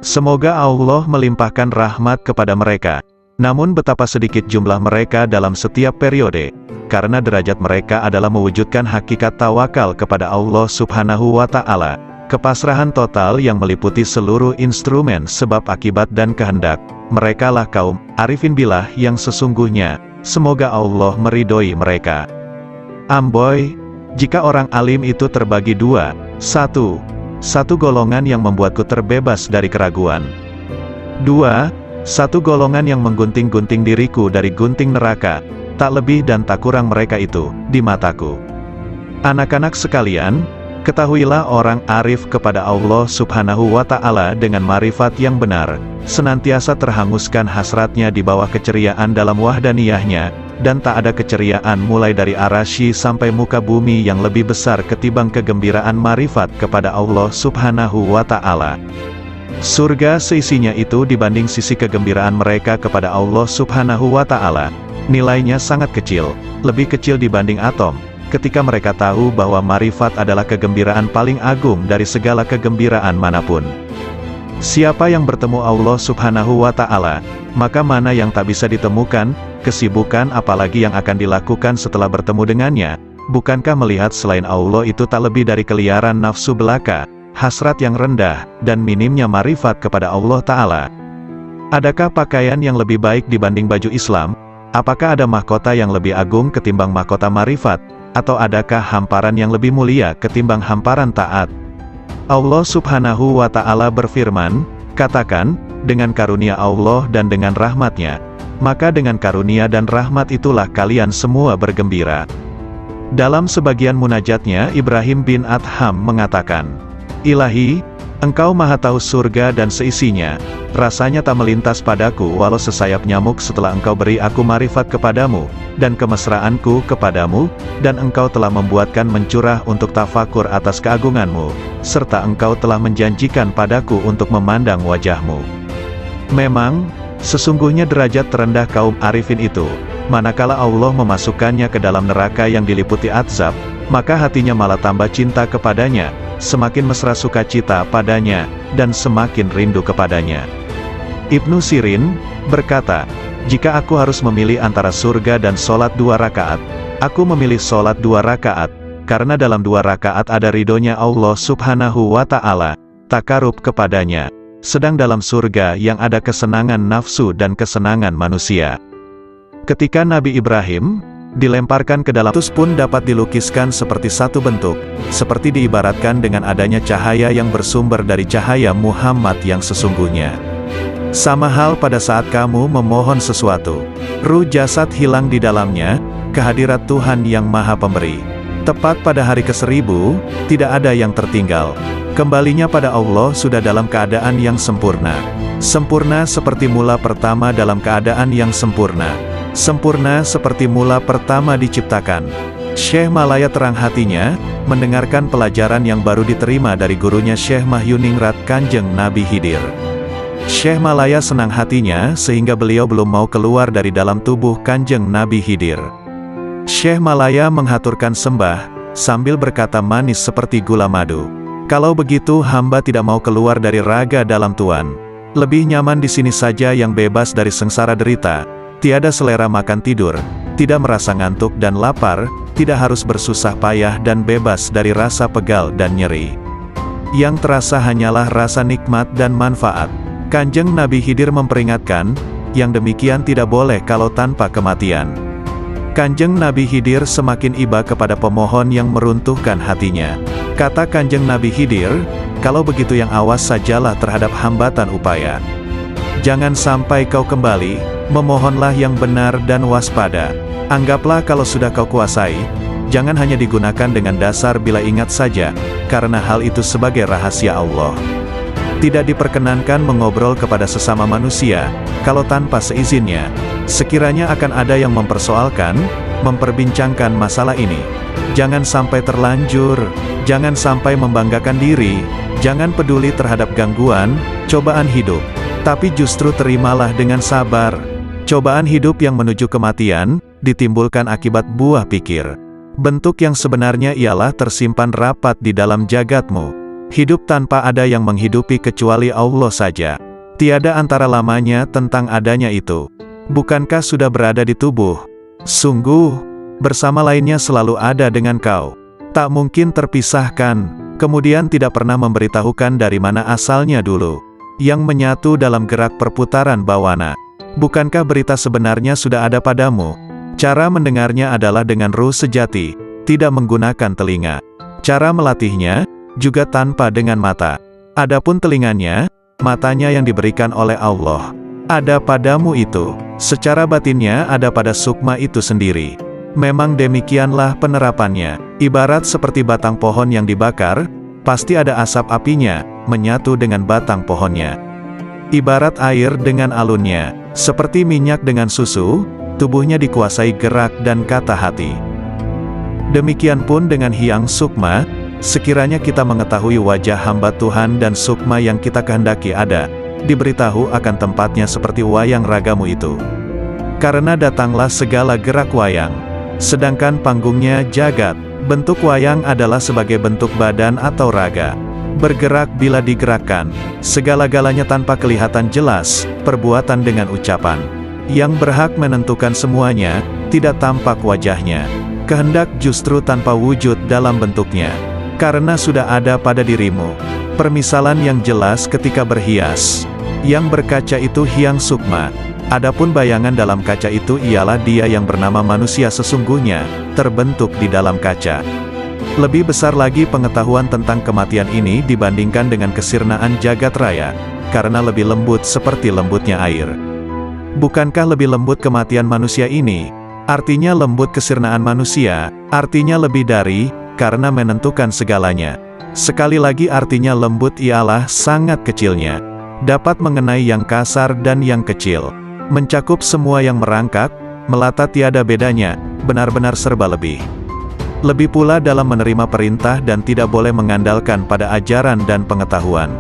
Semoga Allah melimpahkan rahmat kepada mereka. Namun betapa sedikit jumlah mereka dalam setiap periode, karena derajat mereka adalah mewujudkan hakikat tawakal kepada Allah Subhanahu wa Ta'ala, kepasrahan total yang meliputi seluruh instrumen sebab akibat dan kehendak. Merekalah kaum arifin billah yang sesungguhnya. Semoga Allah meridhoi mereka. Amboi, jika orang alim itu terbagi dua, satu golongan yang membuatku terbebas dari keraguan. 2. Satu golongan yang menggunting-gunting diriku dari gunting neraka, tak lebih dan tak kurang mereka itu, di mataku. Anak-anak sekalian, ketahuilah orang arif kepada Allah Subhanahu wa Ta'ala dengan marifat yang benar, senantiasa terhanguskan hasratnya di bawah keceriaan dalam wahdaniyahnya, dan tak ada keceriaan mulai dari arasy sampai muka bumi yang lebih besar ketimbang kegembiraan marifat kepada Allah Subhanahu wa Ta'ala. Surga seisinya itu dibanding sisi kegembiraan mereka kepada Allah Subhanahu wa Ta'ala, nilainya sangat kecil, lebih kecil dibanding atom, ketika mereka tahu bahwa marifat adalah kegembiraan paling agung dari segala kegembiraan manapun. Siapa yang bertemu Allah Subhanahu wa Ta'ala, maka mana yang tak bisa ditemukan, kesibukan apalagi yang akan dilakukan setelah bertemu dengannya? Bukankah melihat selain Allah itu tak lebih dari keliaran nafsu belaka, hasrat yang rendah, dan minimnya marifat kepada Allah Ta'ala? Adakah pakaian yang lebih baik dibanding baju Islam? Apakah ada mahkota yang lebih agung ketimbang mahkota marifat? Atau adakah hamparan yang lebih mulia ketimbang hamparan taat? Allah Subhanahu wa Ta'ala berfirman, katakan, dengan karunia Allah dan dengan rahmatnya, maka dengan karunia dan rahmat itulah kalian semua bergembira. Dalam sebagian munajatnya, Ibrahim bin Adham mengatakan, Ilahi, Engkau maha tahu surga dan seisinya, rasanya tak melintas padaku walau sesayap nyamuk setelah Engkau beri aku marifat kepadamu, dan kemesraanku kepadamu, dan Engkau telah membuatkan mencurah untuk tafakur atas keagunganmu, serta Engkau telah menjanjikan padaku untuk memandang wajahmu. Memang, sesungguhnya derajat terendah kaum arifin itu, manakala Allah memasukkannya ke dalam neraka yang diliputi azab, maka hatinya malah tambah cinta kepadanya, semakin mesra sukacita padanya, dan semakin rindu kepadanya. Ibnu Sirin berkata, jika aku harus memilih antara surga dan sholat 2 rakaat, aku memilih sholat 2 rakaat, karena dalam 2 rakaat ada ridhonya Allah Subhanahu wa Ta'ala, takarub kepadanya, sedang dalam surga yang ada kesenangan nafsu dan kesenangan manusia. Ketika Nabi Ibrahim dilemparkan ke dalam utus pun dapat dilukiskan seperti satu bentuk, seperti diibaratkan dengan adanya cahaya yang bersumber dari cahaya Muhammad yang sesungguhnya. Sama hal pada saat kamu memohon sesuatu, ruh jasad hilang di dalamnya, kehadirat Tuhan yang Maha Pemberi. Tepat pada hari ke-1000, tidak ada yang tertinggal. Kembalinya pada Allah sudah dalam keadaan yang sempurna. Sempurna seperti mula pertama dalam keadaan yang sempurna. Sempurna seperti mula pertama diciptakan. Syekh Malaya terang hatinya, mendengarkan pelajaran yang baru diterima dari gurunya Syekh Mahyuningrat Kanjeng Nabi Khidir. Syekh Malaya senang hatinya sehingga beliau belum mau keluar dari dalam tubuh Kanjeng Nabi Khidir. Syekh Malaya menghaturkan sembah, sambil berkata manis seperti gula madu. Kalau begitu hamba tidak mau keluar dari raga dalam Tuan. Lebih nyaman di sini saja yang bebas dari sengsara derita. Tiada selera makan tidur, tidak merasa ngantuk dan lapar, tidak harus bersusah payah dan bebas dari rasa pegal dan nyeri. Yang terasa hanyalah rasa nikmat dan manfaat. Kanjeng Nabi Khidir memperingatkan, yang demikian tidak boleh kalau tanpa kematian. Kanjeng Nabi Khidir semakin iba kepada pemohon yang meruntuhkan hatinya. Kata Kanjeng Nabi Khidir, kalau begitu yang awas sajalah terhadap hambatan upaya. Jangan sampai kau kembali, memohonlah yang benar dan waspada. Anggaplah kalau sudah kau kuasai, jangan hanya digunakan dengan dasar bila ingat saja, karena hal itu sebagai rahasia Allah. Tidak diperkenankan mengobrol kepada sesama manusia, kalau tanpa seizinnya. Sekiranya akan ada yang mempersoalkan, memperbincangkan masalah ini, jangan sampai terlanjur, jangan sampai membanggakan diri, jangan peduli terhadap gangguan, cobaan hidup. Tapi justru terimalah dengan sabar. Cobaan hidup yang menuju kematian, ditimbulkan akibat buah pikir. Bentuk yang sebenarnya ialah tersimpan rapat di dalam jagatmu. Hidup tanpa ada yang menghidupi kecuali Allah saja. Tiada antara lamanya tentang adanya itu. Bukankah sudah berada di tubuh? Sungguh, bersama lainnya selalu ada dengan kau. Tak mungkin terpisahkan, kemudian tidak pernah memberitahukan dari mana asalnya dulu. Yang menyatu dalam gerak perputaran bawana. Bukankah berita sebenarnya sudah ada padamu? Cara mendengarnya adalah dengan ruh sejati, tidak menggunakan telinga. Cara melatihnya, juga tanpa dengan mata. Adapun telinganya, matanya yang diberikan oleh Allah. Ada padamu itu, secara batinnya ada pada sukma itu sendiri. Memang demikianlah penerapannya. Ibarat seperti batang pohon yang dibakar, pasti ada asap apinya, menyatu dengan batang pohonnya. Ibarat air dengan alunnya, seperti minyak dengan susu, tubuhnya dikuasai gerak dan kata hati. Demikian pun dengan Hyang Sukma, sekiranya kita mengetahui wajah hamba Tuhan dan sukma yang kita kehendaki ada, diberitahu akan tempatnya seperti wayang ragamu itu. Karena datanglah segala gerak wayang, sedangkan panggungnya jagat. Bentuk wayang adalah sebagai bentuk badan atau raga. Bergerak bila digerakkan, segala-galanya tanpa kelihatan jelas, perbuatan dengan ucapan. Yang berhak menentukan semuanya, tidak tampak wajahnya. Kehendak justru tanpa wujud dalam bentuknya. Karena sudah ada pada dirimu. Permisalan yang jelas ketika berhias. Yang berkaca itu Hyang Sukma. Adapun bayangan dalam kaca itu ialah dia yang bernama manusia sesungguhnya, terbentuk di dalam kaca. Lebih besar lagi pengetahuan tentang kematian ini dibandingkan dengan kesirnaan jagat raya, karena lebih lembut seperti lembutnya air. Bukankah lebih lembut kematian manusia ini? Artinya lembut kesirnaan manusia, artinya lebih dari, karena menentukan segalanya. Sekali lagi artinya lembut ialah sangat kecilnya. Dapat mengenai yang kasar dan yang kecil. Mencakup semua yang merangkak, melata tiada bedanya, benar-benar serba lebih. Lebih pula dalam menerima perintah dan tidak boleh mengandalkan pada ajaran dan pengetahuan.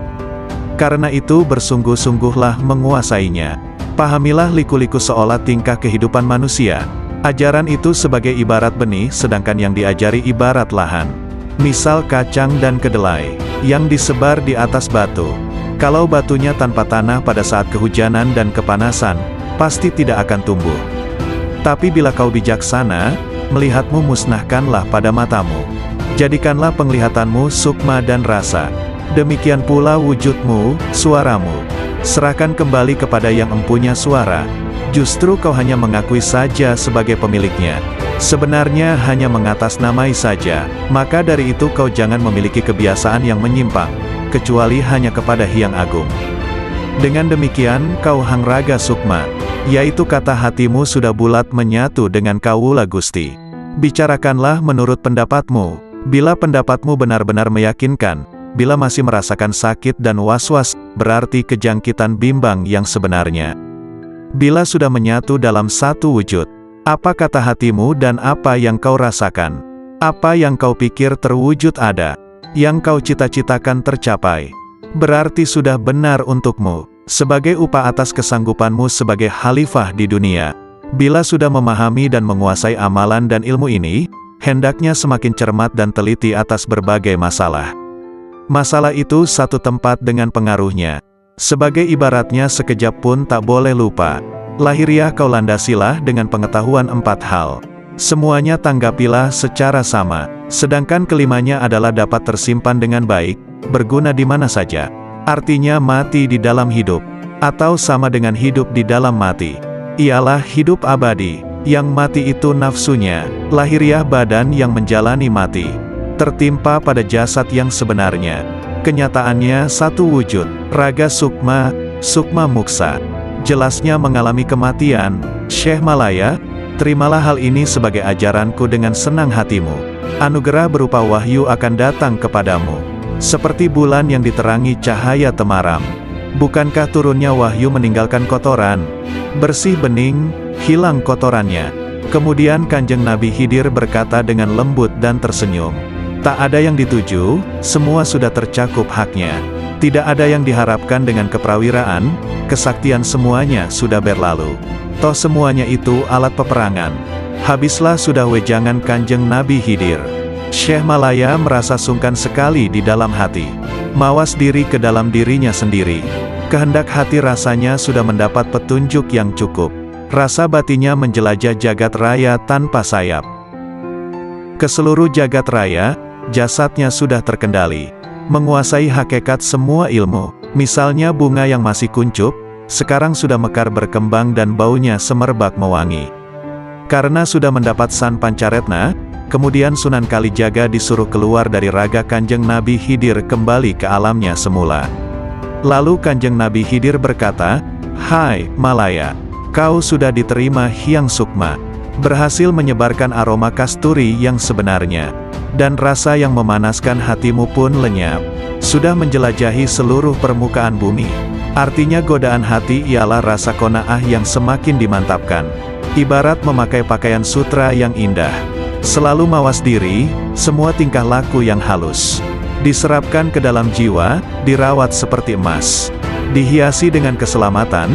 Karena itu bersungguh-sungguhlah menguasainya. Pahamilah liku-liku seolah tingkah kehidupan manusia. Ajaran itu sebagai ibarat benih sedangkan yang diajari ibarat lahan. Misal kacang dan kedelai, yang disebar di atas batu. Kalau batunya tanpa tanah pada saat kehujanan dan kepanasan, pasti tidak akan tumbuh. Tapi bila kau bijaksana, melihatmu musnahkanlah pada matamu. Jadikanlah penglihatanmu sukma dan rasa. Demikian pula wujudmu, suaramu. Serahkan kembali kepada yang empunya suara. Justru kau hanya mengakui saja sebagai pemiliknya. Sebenarnya hanya mengatasnamai saja. Maka dari itu kau jangan memiliki kebiasaan yang menyimpang, kecuali hanya kepada Hyang Agung. Dengan demikian kau hangraga sukma, yaitu kata hatimu sudah bulat menyatu dengan Kawula Gusti. Bicarakanlah menurut pendapatmu. Bila pendapatmu benar-benar meyakinkan, bila masih merasakan sakit dan was-was, berarti kejangkitan bimbang yang sebenarnya. Bila sudah menyatu dalam satu wujud, apa kata hatimu dan apa yang kau rasakan? Apa yang kau pikir terwujud ada, yang kau cita-citakan tercapai. Berarti sudah benar untukmu, sebagai upah atas kesanggupanmu sebagai khalifah di dunia. Bila sudah memahami dan menguasai amalan dan ilmu ini, hendaknya semakin cermat dan teliti atas berbagai masalah. Masalah itu satu tempat dengan pengaruhnya. Sebagai ibaratnya sekejap pun tak boleh lupa. Lahiriah kau landasilah dengan pengetahuan 4 hal. Semuanya tanggapilah secara sama. Sedangkan kelimanya adalah dapat tersimpan dengan baik, berguna di mana saja. Artinya mati di dalam hidup, atau sama dengan hidup di dalam mati. Ialah hidup abadi, yang mati itu nafsunya, lahiriah badan yang menjalani mati. Tertimpa pada jasad yang sebenarnya. Kenyataannya satu wujud, raga sukma, sukma muksa. Jelasnya mengalami kematian. Syekh Malaya, terimalah hal ini sebagai ajaranku dengan senang hatimu. Anugerah berupa wahyu akan datang kepadamu. Seperti bulan yang diterangi cahaya temaram. Bukankah turunnya wahyu meninggalkan kotoran? Bersih bening, hilang kotorannya. Kemudian Kanjeng Nabi Khidir berkata dengan lembut dan tersenyum. Tak ada yang dituju, semua sudah tercakup haknya. Tidak ada yang diharapkan dengan keprawiraan, kesaktian semuanya sudah berlalu. Toh semuanya itu alat peperangan. Habislah sudah wejangan Kanjeng Nabi Khidir. Syekh Malaya merasa sungkan sekali di dalam hati. Mawas diri ke dalam dirinya sendiri. Kehendak hati rasanya sudah mendapat petunjuk yang cukup. Rasa batinnya menjelajah jagat raya tanpa sayap. Ke seluruh jagat raya, jasadnya sudah terkendali. Menguasai hakikat semua ilmu. Misalnya bunga yang masih kuncup, sekarang sudah mekar berkembang dan baunya semerbak mewangi. Karena sudah mendapat San Pancaretna, kemudian Sunan Kalijaga disuruh keluar dari raga Kanjeng Nabi Khidir kembali ke alamnya semula. Lalu Kanjeng Nabi Khidir berkata, "Hai, Malaya, kau sudah diterima Hyang Sukma. Berhasil menyebarkan aroma kasturi yang sebenarnya. Dan rasa yang memanaskan hatimu pun lenyap. Sudah menjelajahi seluruh permukaan bumi. Artinya godaan hati ialah rasa qanaah yang semakin dimantapkan. Ibarat memakai pakaian sutra yang indah. Selalu mawas diri, semua tingkah laku yang halus. Diserapkan ke dalam jiwa, dirawat seperti emas. Dihiasi dengan keselamatan,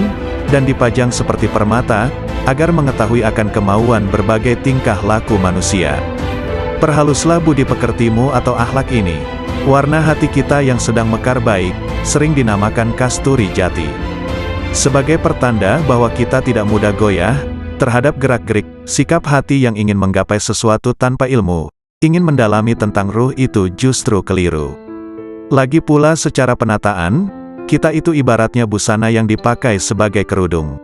dan dipajang seperti permata, agar mengetahui akan kemauan berbagai tingkah laku manusia. Perhaluslah budi pekertimu atau akhlak ini. Warna hati kita yang sedang mekar baik, sering dinamakan kasturi jati. Sebagai pertanda bahwa kita tidak mudah goyah terhadap gerak-gerik, sikap hati yang ingin menggapai sesuatu tanpa ilmu, ingin mendalami tentang ruh itu justru keliru. Lagi pula secara penataan, kita itu ibaratnya busana yang dipakai sebagai kerudung.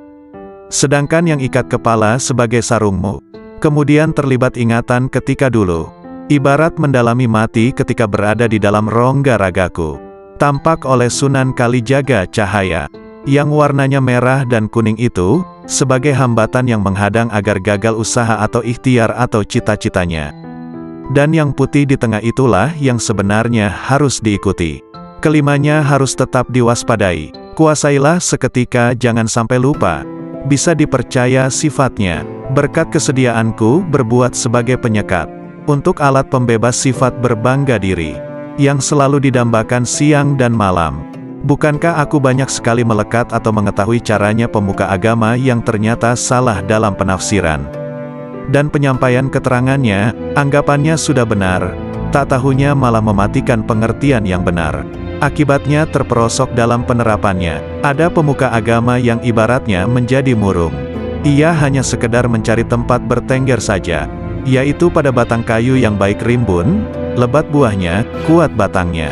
sedangkan yang ikat kepala sebagai sarungmu. Kemudian terlibat ingatan ketika dulu, ibarat mendalami mati ketika berada di dalam rongga ragaku. Tampak oleh Sunan Kalijaga cahaya, yang warnanya merah dan kuning itu, sebagai hambatan yang menghadang agar gagal usaha atau ikhtiar atau cita-citanya. Dan yang putih di tengah itulah yang sebenarnya harus diikuti. Kelimanya harus tetap diwaspadai. Kuasailah seketika, jangan sampai lupa. Bisa dipercaya sifatnya. Berkat kesediaanku berbuat sebagai penyekat. Untuk alat pembebas sifat berbangga diri. Yang selalu didambakan siang dan malam. Bukankah aku banyak sekali melekat atau mengetahui caranya pemuka agama yang ternyata salah dalam penafsiran dan penyampaian keterangannya, anggapannya sudah benar, tak tahunya malah mematikan pengertian yang benar. Akibatnya terperosok dalam penerapannya. Ada pemuka agama yang ibaratnya menjadi murung. Ia hanya sekedar mencari tempat bertengger saja, yaitu pada batang kayu yang baik rimbun, lebat buahnya, kuat batangnya.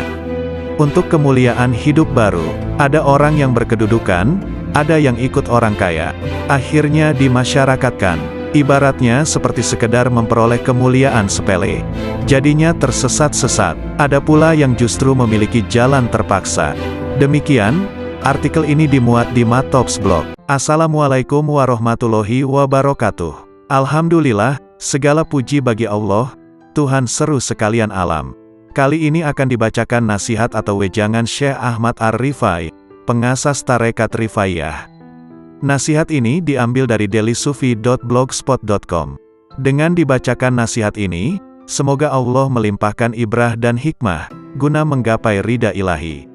Untuk kemuliaan hidup baru, ada orang yang berkedudukan, ada yang ikut orang kaya. Akhirnya dimasyarakatkan, ibaratnya seperti sekedar memperoleh kemuliaan sepele. Jadinya tersesat-sesat. Ada pula yang justru memiliki jalan terpaksa. Demikian, artikel ini dimuat di Matops Blog. Assalamualaikum warahmatullahi wabarakatuh. Alhamdulillah, segala puji bagi Allah, Tuhan seru sekalian alam. Kali ini akan dibacakan nasihat atau wejangan Syekh Ahmad Ar-Rifai, pengasas Tarekat Rifaiyah. Nasihat ini diambil dari dailysufi.blogspot.com. Dengan dibacakan nasihat ini, semoga Allah melimpahkan ibrah dan hikmah, guna menggapai ridha ilahi.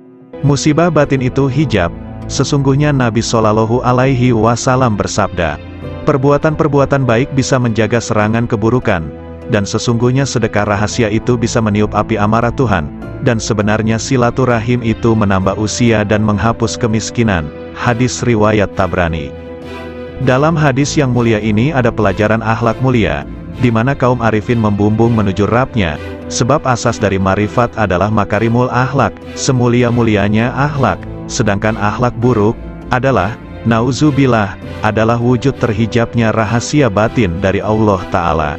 Musibah batin itu hijab. Sesungguhnya Nabi Shallallahu Alaihi Wasallam bersabda, perbuatan-perbuatan baik bisa menjaga serangan keburukan. Dan sesungguhnya sedekah rahasia itu bisa meniup api amarah Tuhan, dan sebenarnya silaturahim itu menambah usia dan menghapus kemiskinan. Hadis riwayat Tabrani. Dalam hadis yang mulia ini ada pelajaran akhlak mulia, di mana kaum arifin membumbung menuju Rabb-Nya, sebab asas dari marifat adalah makarimul akhlak, semulia-mulianya akhlak, sedangkan akhlak buruk adalah, nauzubillah, adalah wujud terhijabnya rahasia batin dari Allah Ta'ala.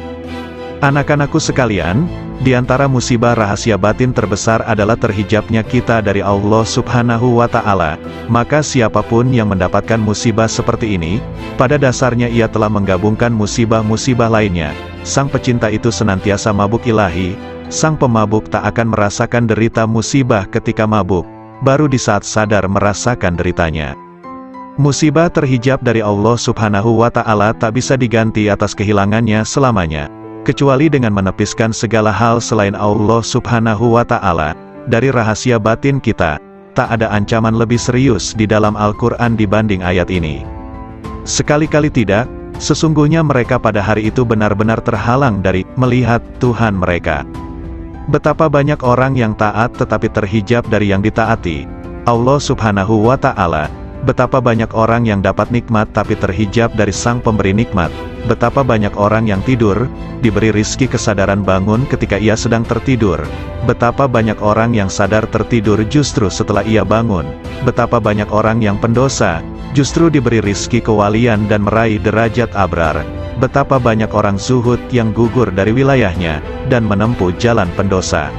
Anak-anakku sekalian, di antara musibah rahasia batin terbesar adalah terhijabnya kita dari Allah Subhanahu wa Ta'ala. Maka siapapun yang mendapatkan musibah seperti ini, pada dasarnya ia telah menggabungkan musibah-musibah lainnya. Sang pecinta itu senantiasa mabuk ilahi, sang pemabuk tak akan merasakan derita musibah ketika mabuk, baru di saat sadar merasakan deritanya. Musibah terhijab dari Allah Subhanahu wa Ta'ala tak bisa diganti atas kehilangannya selamanya, kecuali dengan menepiskan segala hal selain Allah Subhanahu wa Ta'ala. Dari rahasia batin kita, tak ada ancaman lebih serius di dalam Al-Quran dibanding ayat ini. Sekali-kali tidak, sesungguhnya mereka pada hari itu benar-benar terhalang dari melihat Tuhan mereka. Betapa banyak orang yang taat tetapi terhijab dari yang ditaati Allah Subhanahu wa Ta'ala. Betapa banyak orang yang dapat nikmat tapi terhijab dari sang pemberi nikmat. Betapa banyak orang yang tidur, diberi rizki kesadaran bangun ketika ia sedang tertidur. Betapa banyak orang yang sadar tertidur justru setelah ia bangun. Betapa banyak orang yang pendosa, justru diberi rizki kewalian dan meraih derajat abrar. Betapa banyak orang zuhud yang gugur dari wilayahnya, dan menempuh jalan pendosa.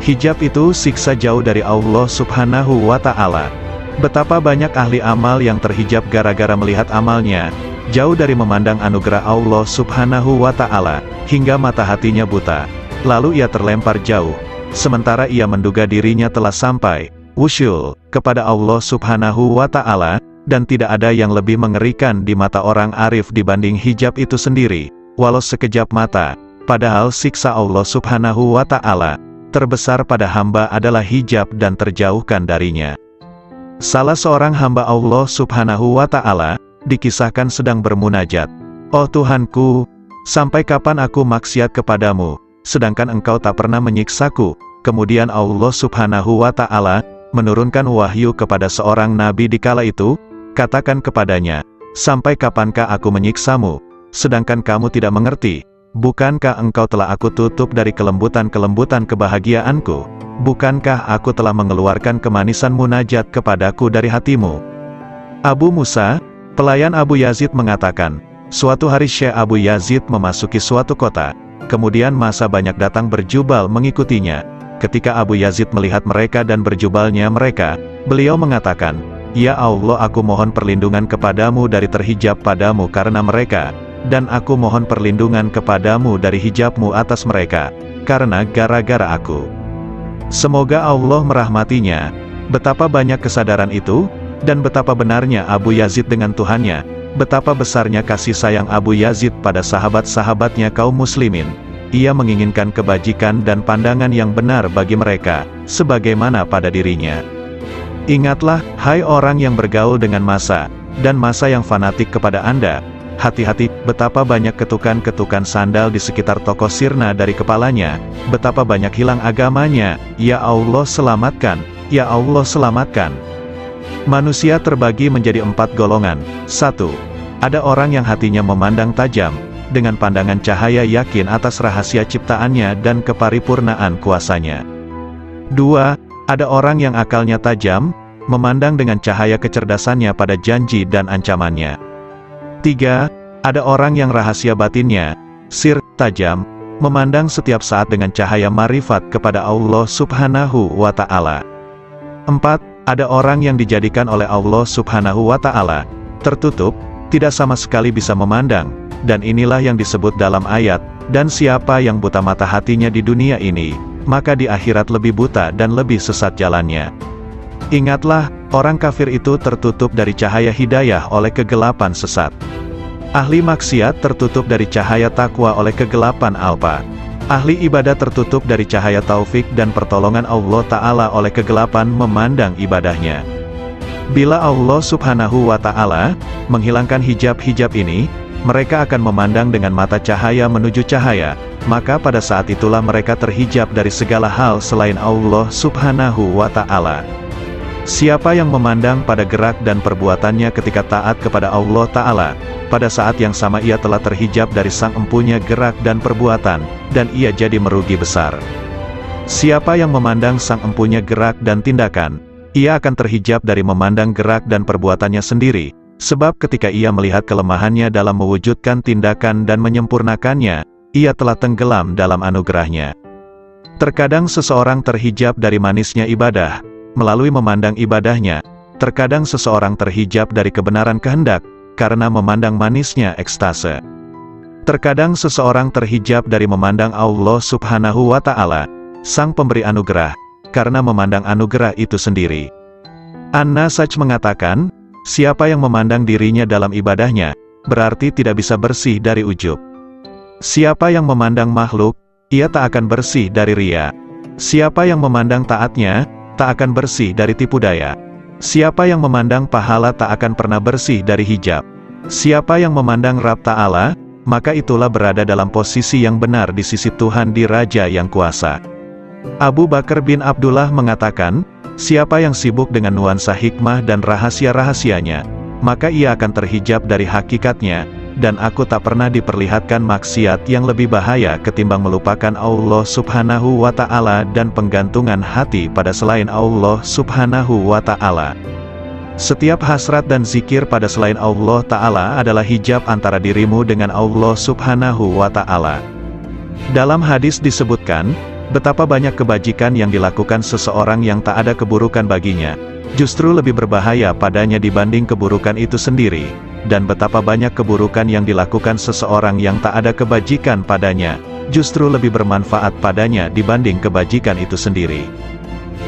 Hijab itu siksa jauh dari Allah Subhanahu wa Ta'ala. Betapa banyak ahli amal yang terhijab gara-gara melihat amalnya, jauh dari memandang anugerah Allah Subhanahu wa Ta'ala, hingga mata hatinya buta. Lalu ia terlempar jauh, sementara ia menduga dirinya telah sampai, wusyul, kepada Allah Subhanahu wa Ta'ala, dan tidak ada yang lebih mengerikan di mata orang arif dibanding hijab itu sendiri, walau sekejap mata. Padahal siksa Allah Subhanahu wa Ta'ala terbesar pada hamba adalah hijab dan terjauhkan darinya. Salah seorang hamba Allah Subhanahu wa Ta'ala dikisahkan sedang bermunajat, "Oh Tuhanku, sampai kapan aku maksiat kepadamu, sedangkan Engkau tak pernah menyiksaku?" Kemudian Allah Subhanahu wa Ta'ala menurunkan wahyu kepada seorang nabi di kala itu, katakan kepadanya, "Sampai kapankah aku menyiksamu, sedangkan kamu tidak mengerti? Bukankah engkau telah aku tutup dari kelembutan-kelembutan kebahagiaanku? Bukankah aku telah mengeluarkan kemanisan munajat kepadaku dari hatimu?" Abu Musa, Pelayan Abu Yazid mengatakan, suatu hari Syekh Abu Yazid memasuki suatu kota, kemudian massa banyak datang berjubal mengikutinya. Ketika Abu Yazid melihat mereka dan berjubalnya mereka, beliau mengatakan, "Ya Allah, aku mohon perlindungan kepadamu dari terhijab padamu karena mereka, dan aku mohon perlindungan kepadamu dari hijabmu atas mereka, karena gara-gara aku." Semoga Allah merahmatinya. Betapa banyak kesadaran itu, dan betapa benarnya Abu Yazid dengan Tuhannya, betapa besarnya kasih sayang Abu Yazid pada sahabat-sahabatnya kaum muslimin. Ia menginginkan kebajikan dan pandangan yang benar bagi mereka, sebagaimana pada dirinya. Ingatlah, hai orang yang bergaul dengan massa, dan massa yang fanatik kepada Anda, hati-hati, betapa banyak ketukan-ketukan sandal di sekitar toko sirna dari kepalanya, betapa banyak hilang agamanya, ya Allah selamatkan, ya Allah selamatkan. Manusia terbagi menjadi 4 golongan. 1. Ada orang yang hatinya memandang tajam, dengan pandangan cahaya yakin atas rahasia ciptaannya dan keparipurnaan kuasanya. 2. Ada orang yang akalnya tajam, memandang dengan cahaya kecerdasannya pada janji dan ancamannya. 3. Ada orang yang rahasia batinnya, sir, tajam, memandang setiap saat dengan cahaya marifat kepada Allah Subhanahu wa Ta'ala. 4. Ada orang yang dijadikan oleh Allah Subhanahu wa Ta'ala tertutup, tidak sama sekali bisa memandang, dan inilah yang disebut dalam ayat, dan siapa yang buta mata hatinya di dunia ini, maka di akhirat lebih buta dan lebih sesat jalannya. Ingatlah, orang kafir itu tertutup dari cahaya hidayah oleh kegelapan sesat. Ahli maksiat tertutup dari cahaya takwa oleh kegelapan alpa. Ahli ibadah tertutup dari cahaya taufik dan pertolongan Allah Ta'ala oleh kegelapan memandang ibadahnya. Bila Allah Subhanahu wa Ta'ala menghilangkan hijab-hijab ini, mereka akan memandang dengan mata cahaya menuju cahaya, maka pada saat itulah mereka terhijab dari segala hal selain Allah Subhanahu wa Ta'ala. Siapa yang memandang pada gerak dan perbuatannya ketika taat kepada Allah Ta'ala, pada saat yang sama ia telah terhijab dari sang empunya gerak dan perbuatan, dan ia jadi merugi besar. Siapa yang memandang sang empunya gerak dan tindakan, ia akan terhijab dari memandang gerak dan perbuatannya sendiri, sebab ketika ia melihat kelemahannya dalam mewujudkan tindakan dan menyempurnakannya, ia telah tenggelam dalam anugerahnya. Terkadang seseorang terhijab dari manisnya ibadah, melalui memandang ibadahnya. Terkadang seseorang terhijab dari kebenaran kehendak, karena memandang manisnya ekstase. Terkadang seseorang terhijab dari memandang Allah Subhanahu wa Ta'ala, sang pemberi anugerah, karena memandang anugerah itu sendiri. An-Nasaj mengatakan, siapa yang memandang dirinya dalam ibadahnya, berarti tidak bisa bersih dari ujub. Siapa yang memandang makhluk, ia tak akan bersih dari riya. Siapa yang memandang taatnya, tak akan bersih dari tipu daya. Siapa yang memandang pahala tak akan pernah bersih dari hijab. Siapa yang memandang Rabb Ta'ala, maka itulah berada dalam posisi yang benar di sisi Tuhan di Raja yang kuasa. Abu Bakar bin Abdullah mengatakan, siapa yang sibuk dengan nuansa hikmah dan rahasia-rahasianya, maka ia akan terhijab dari hakikatnya, dan aku tak pernah diperlihatkan maksiat yang lebih bahaya ketimbang melupakan Allah Subhanahu wa Ta'ala dan penggantungan hati pada selain Allah Subhanahu wa Ta'ala. Setiap hasrat dan zikir pada selain Allah Ta'ala adalah hijab antara dirimu dengan Allah Subhanahu wa Ta'ala. Dalam hadis disebutkan, betapa banyak kebajikan yang dilakukan seseorang yang tak ada keburukan baginya, justru lebih berbahaya padanya dibanding keburukan itu sendiri. Dan betapa banyak keburukan yang dilakukan seseorang yang tak ada kebajikan padanya, justru lebih bermanfaat padanya dibanding kebajikan itu sendiri.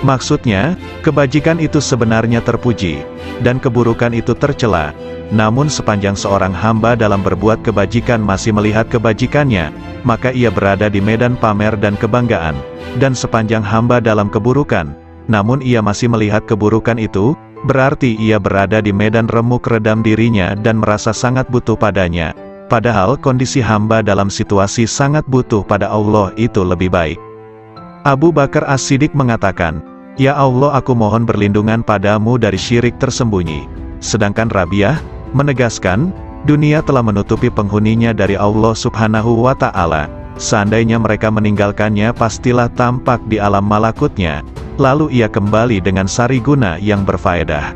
Maksudnya, kebajikan itu sebenarnya terpuji, dan keburukan itu tercela. Namun sepanjang seorang hamba dalam berbuat kebajikan masih melihat kebajikannya, maka ia berada di medan pamer dan kebanggaan. Dan sepanjang hamba dalam keburukan, namun ia masih melihat keburukan itu, berarti ia berada di medan remuk redam dirinya dan merasa sangat butuh padanya. Padahal kondisi hamba dalam situasi sangat butuh pada Allah itu lebih baik. Abu Bakar As-Siddiq mengatakan, "Ya Allah, aku mohon berlindungan padamu dari syirik tersembunyi." Sedangkan Rabi'ah menegaskan, dunia telah menutupi penghuninya dari Allah Subhanahu wa Ta'ala. Seandainya mereka meninggalkannya pastilah tampak di alam malakutnya, lalu ia kembali dengan sari guna yang berfaedah.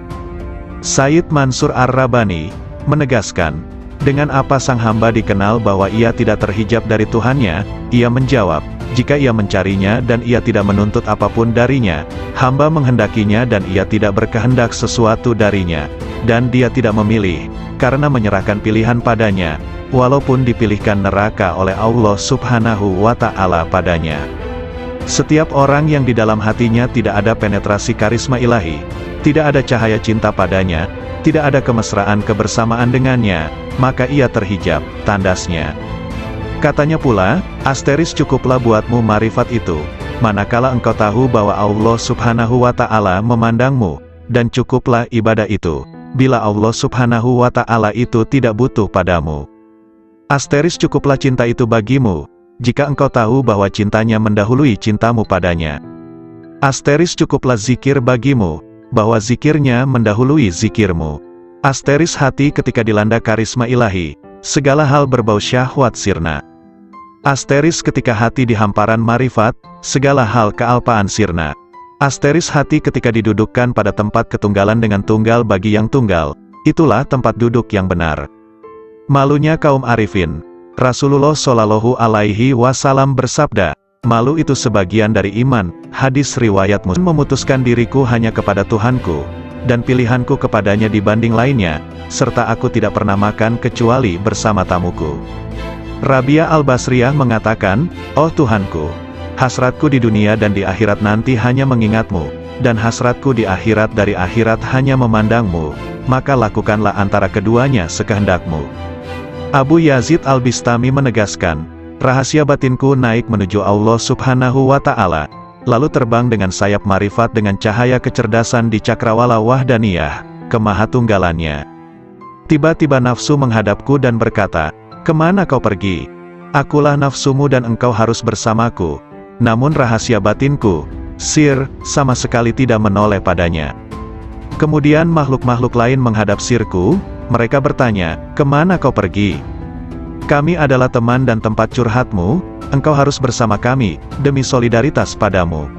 Sayyid Mansur Ar-Rabbani menegaskan, dengan apa sang hamba dikenal bahwa ia tidak terhijab dari Tuhannya? Ia menjawab, jika ia mencarinya dan ia tidak menuntut apapun darinya, hamba menghendakinya dan ia tidak berkehendak sesuatu darinya, dan dia tidak memilih, karena menyerahkan pilihan padanya, walaupun dipilihkan neraka oleh Allah Subhanahu wa Ta'ala padanya. Setiap orang yang di dalam hatinya tidak ada penetrasi karisma ilahi, tidak ada cahaya cinta padanya, tidak ada kemesraan kebersamaan dengannya, maka ia terhijab, tandasnya. Katanya pula, cukuplah buatmu marifat itu, manakala engkau tahu bahwa Allah Subhanahu wa Ta'ala memandangmu, dan cukuplah ibadah itu, bila Allah Subhanahu wa Ta'ala itu tidak butuh padamu. Cukuplah cinta itu bagimu, jika engkau tahu bahwa cintanya mendahului cintamu padanya. Cukuplah zikir bagimu, bahwa zikirnya mendahului zikirmu. Hati ketika dilanda karisma ilahi, segala hal berbau syahwat sirna. Ketika hati di hamparan marifat, segala hal kealpaan sirna. Hati ketika didudukkan pada tempat ketunggalan dengan tunggal bagi yang tunggal, itulah tempat duduk yang benar. Malunya kaum arifin, Rasulullah Shallallahu Alaihi Wasallam bersabda, malu itu sebagian dari iman. Hadis riwayat Muslim. Memutuskan diriku hanya kepada Tuhanku, dan pilihanku kepadanya dibanding lainnya, serta aku tidak pernah makan kecuali bersama tamuku. Rabi'ah al-Basriyah mengatakan, oh Tuhanku, hasratku di dunia dan di akhirat nanti hanya mengingatmu, dan hasratku di akhirat dari akhirat hanya memandangmu, maka lakukanlah antara keduanya sekehendakmu. Abu Yazid al-Bistami menegaskan, rahasia batinku naik menuju Allah Subhanahu wa Ta'ala, lalu terbang dengan sayap marifat dengan cahaya kecerdasan di cakrawala wahdaniyah, kemahatunggalannya. Tiba-tiba nafsu menghadapku dan berkata, kemana kau pergi? Akulah nafsumu dan engkau harus bersamaku. Namun rahasia batinku, sir, sama sekali tidak menoleh padanya. Kemudian makhluk-makhluk lain menghadap sirku, mereka bertanya, kemana kau pergi? Kami adalah teman dan tempat curhatmu, engkau harus bersama kami, demi solidaritas padamu.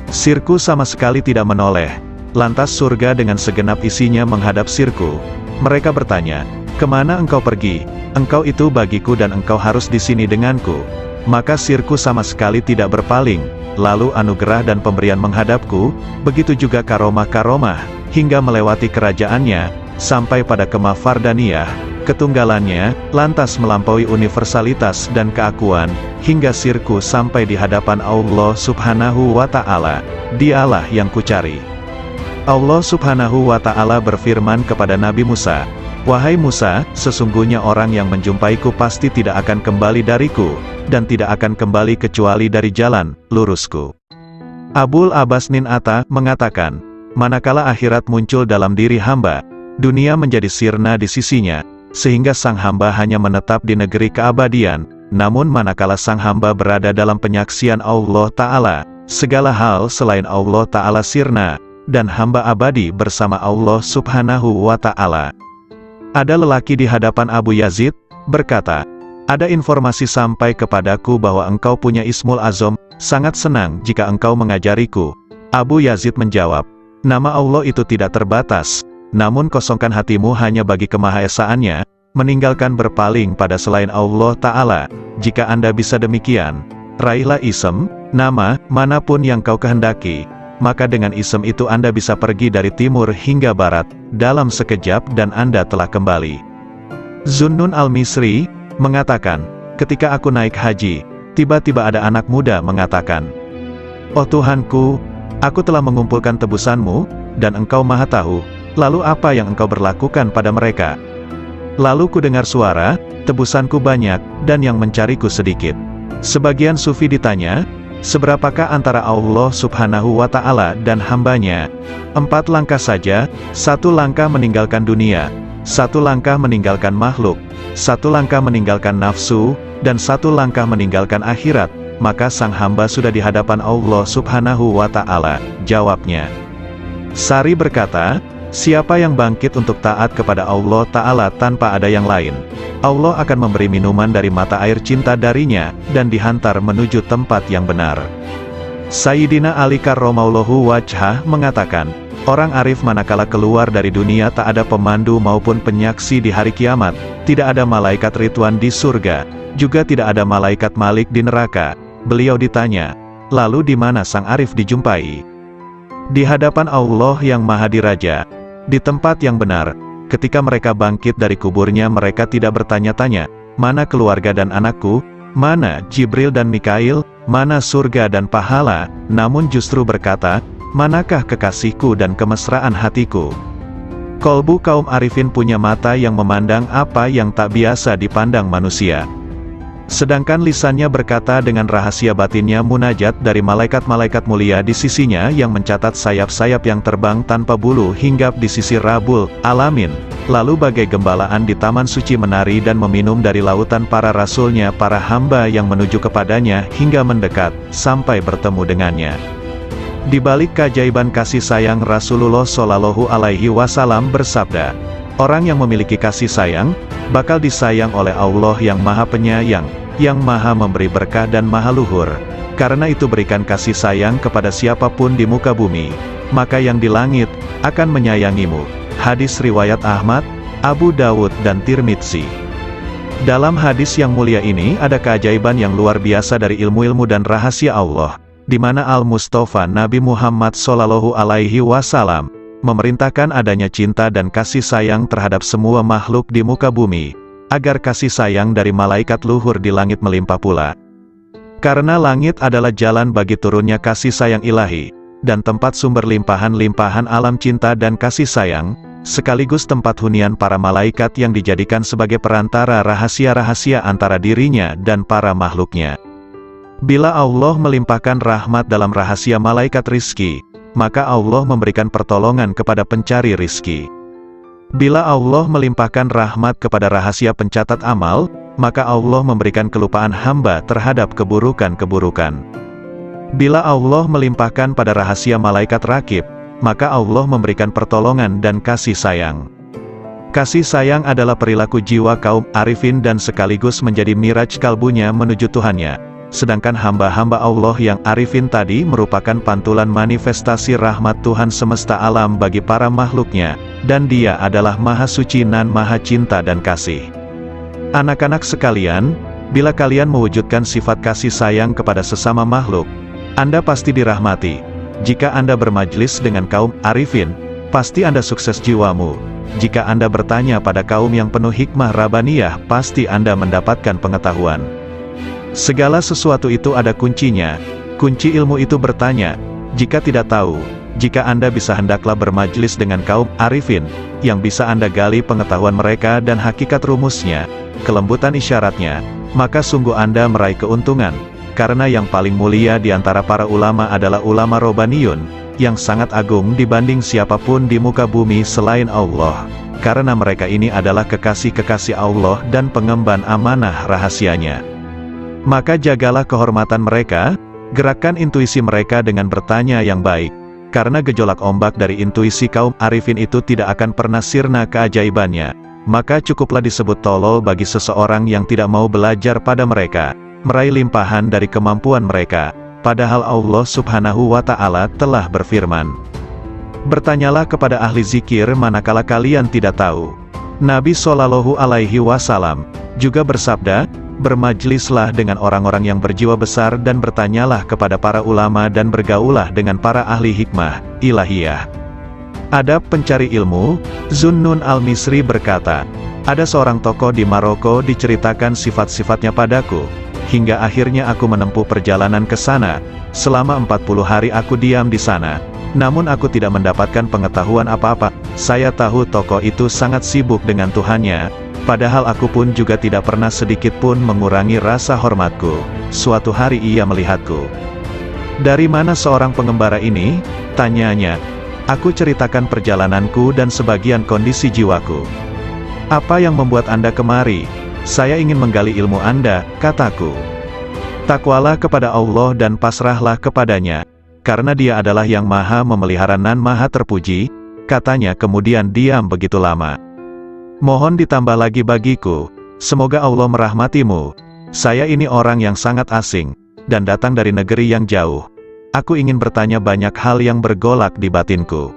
Sirku sama sekali tidak menoleh. Lantas surga dengan segenap isinya menghadap sirku. Mereka bertanya, kemana engkau pergi? Engkau itu bagiku dan engkau harus di sini denganku. Maka sirku sama sekali tidak berpaling. Lalu anugerah dan pemberian menghadapku, begitu juga karomah-karomah, hingga melewati kerajaannya, sampai pada kemah fardaniyah, ketunggalannya, lantas melampaui universalitas dan keakuan, hingga sirku sampai di hadapan Allah Subhanahu wa Ta'ala. Dialah yang kucari. Allah Subhanahu wa Ta'ala berfirman kepada Nabi Musa, wahai Musa, sesungguhnya orang yang menjumpaiku pasti tidak akan kembali dariku, dan tidak akan kembali kecuali dari jalan lurusku. Abul Abbas Nin Atta mengatakan, manakala akhirat muncul dalam diri hamba, dunia menjadi sirna di sisinya, sehingga sang hamba hanya menetap di negeri keabadian. Namun manakala sang hamba berada dalam penyaksian Allah Ta'ala, segala hal selain Allah Ta'ala sirna, dan hamba abadi bersama Allah Subhanahu wa Ta'ala. Ada lelaki di hadapan Abu Yazid, berkata, ada informasi sampai kepadaku bahwa engkau punya Ismul Azam, sangat senang jika engkau mengajariku. Abu Yazid menjawab, nama Allah itu tidak terbatas, namun kosongkan hatimu hanya bagi kemahaesaannya, meninggalkan berpaling pada selain Allah Ta'ala. Jika Anda bisa demikian, raihlah ism, nama, manapun yang kau kehendaki, maka dengan ism itu Anda bisa pergi dari timur hingga barat, dalam sekejap dan Anda telah kembali. Zunnun al-Misri mengatakan, ketika aku naik haji, tiba-tiba ada anak muda mengatakan, oh Tuhanku, aku telah mengumpulkan tebusanmu, dan engkau maha tahu, lalu apa yang engkau berlakukan pada mereka? Lalu ku dengar suara, tebusanku banyak, dan yang mencariku sedikit. Sebagian sufi ditanya, seberapakah antara Allah Subhanahu wa Ta'ala dan hambanya? 4 langkah saja, 1 langkah meninggalkan dunia, 1 langkah meninggalkan makhluk, 1 langkah meninggalkan nafsu, dan 1 langkah meninggalkan akhirat, maka sang hamba sudah di hadapan Allah Subhanahu wa Ta'ala. Jawabnya. Sari berkata, siapa yang bangkit untuk taat kepada Allah Ta'ala tanpa ada yang lain, Allah akan memberi minuman dari mata air cinta darinya, dan dihantar menuju tempat yang benar. Sayyidina Ali karramallahu wajhah mengatakan, Orang arif manakala keluar dari dunia tak ada pemandu maupun penyaksi di hari kiamat, tidak ada malaikat Ridwan di surga, juga tidak ada malaikat Malik di neraka. Beliau ditanya, lalu di mana sang arif dijumpai? Di hadapan Allah yang Maha Diraja, di tempat yang benar. Ketika mereka bangkit dari kuburnya mereka tidak bertanya-tanya, mana keluarga dan anakku, mana Jibril dan Mikail, mana surga dan pahala, namun justru berkata, manakah kekasihku dan kemesraan hatiku? Kolbu kaum arifin punya mata yang memandang apa yang tak biasa dipandang manusia. Sedangkan lisannya berkata dengan rahasia batinnya munajat dari malaikat-malaikat mulia di sisinya yang mencatat sayap-sayap yang terbang tanpa bulu hinggap di sisi Rabbul Alamin. Lalu bagai gembalaan di taman suci menari dan meminum dari lautan para rasulnya para hamba yang menuju kepadanya hingga mendekat, sampai bertemu dengannya. Di balik keajaiban kasih sayang Rasulullah Shallallahu Alaihi Wasallam bersabda, orang yang memiliki kasih sayang, bakal disayang oleh Allah yang Maha Penyayang, yang Maha Memberi berkah dan Maha Luhur. Karena itu berikan kasih sayang kepada siapapun di muka bumi, maka yang di langit akan menyayangimu. Hadis riwayat Ahmad, Abu Dawud dan Tirmidzi. Dalam hadis yang mulia ini ada keajaiban yang luar biasa dari ilmu-ilmu dan rahasia Allah, di mana Al-Mustafa Nabi Muhammad Shallallahu Alaihi Wasallam memerintahkan adanya cinta dan kasih sayang terhadap semua makhluk di muka bumi, agar kasih sayang dari malaikat luhur di langit melimpah pula. Karena langit adalah jalan bagi turunnya kasih sayang ilahi, dan tempat sumber limpahan-limpahan alam cinta dan kasih sayang, sekaligus tempat hunian para malaikat yang dijadikan sebagai perantara rahasia-rahasia antara dirinya dan para makhluknya. Bila Allah melimpahkan rahmat dalam rahasia malaikat rizki, maka Allah memberikan pertolongan kepada pencari rizki. Bila Allah melimpahkan rahmat kepada rahasia pencatat amal, maka Allah memberikan kelupaan hamba terhadap keburukan-keburukan. Bila Allah melimpahkan pada rahasia malaikat rakib, maka Allah memberikan pertolongan dan kasih sayang. Kasih sayang adalah perilaku jiwa kaum arifin dan sekaligus menjadi miraj kalbunya menuju Tuhannya. Sedangkan hamba-hamba Allah yang arifin tadi merupakan pantulan manifestasi rahmat Tuhan semesta alam bagi para makhluknya, dan Dia adalah Maha Suci nan Maha Cinta dan Kasih. Anak-anak sekalian, bila kalian mewujudkan sifat kasih sayang kepada sesama makhluk, Anda pasti dirahmati. Jika Anda bermajlis dengan kaum arifin, pasti Anda sukses jiwamu. Jika Anda bertanya pada kaum yang penuh hikmah Rabbaniyah, pasti Anda mendapatkan pengetahuan. Segala sesuatu itu ada kuncinya. Kunci ilmu itu bertanya, jika tidak tahu, jika Anda bisa hendaklah bermajlis dengan kaum arifin, yang bisa Anda gali pengetahuan mereka dan hakikat rumusnya, kelembutan isyaratnya, maka sungguh Anda meraih keuntungan, karena yang paling mulia di antara para ulama adalah ulama Robbaniyun, yang sangat agung dibanding siapapun di muka bumi selain Allah, karena mereka ini adalah kekasih-kekasih Allah dan pengemban amanah rahasianya. Maka jagalah kehormatan mereka, gerakkan intuisi mereka dengan bertanya yang baik, karena gejolak ombak dari intuisi kaum arifin itu tidak akan pernah sirna keajaibannya, maka cukuplah disebut tolol bagi seseorang yang tidak mau belajar pada mereka, meraih limpahan dari kemampuan mereka, padahal Allah Subhanahu wa Ta'ala telah berfirman, bertanyalah kepada ahli zikir manakala kalian tidak tahu. Nabi Shallallahu Alaihi Wasallam juga bersabda, bermajlislah dengan orang-orang yang berjiwa besar dan bertanyalah kepada para ulama dan bergaulah dengan para ahli hikmah ilahiyah. Adab pencari ilmu, Zunnun al-Misri berkata, ada seorang tokoh di Maroko diceritakan sifat-sifatnya padaku, hingga akhirnya aku menempuh perjalanan ke sana. Selama 40 hari aku diam di sana, namun aku tidak mendapatkan pengetahuan apa-apa. Saya tahu tokoh itu sangat sibuk dengan Tuhannya, padahal aku pun juga tidak pernah sedikit pun mengurangi rasa hormatku. Suatu hari ia melihatku. Dari mana seorang pengembara ini? Tanyanya. Aku ceritakan perjalananku dan sebagian kondisi jiwaku. Apa yang membuat Anda kemari? Saya ingin menggali ilmu Anda, kataku. Takwalah kepada Allah dan pasrahlah kepadanya, karena Dia adalah yang maha memelihara nan maha terpuji, katanya kemudian diam begitu lama. Mohon ditambah lagi bagiku, semoga Allah merahmatimu. Saya ini orang yang sangat asing, dan datang dari negeri yang jauh. Aku ingin bertanya banyak hal yang bergolak di batinku.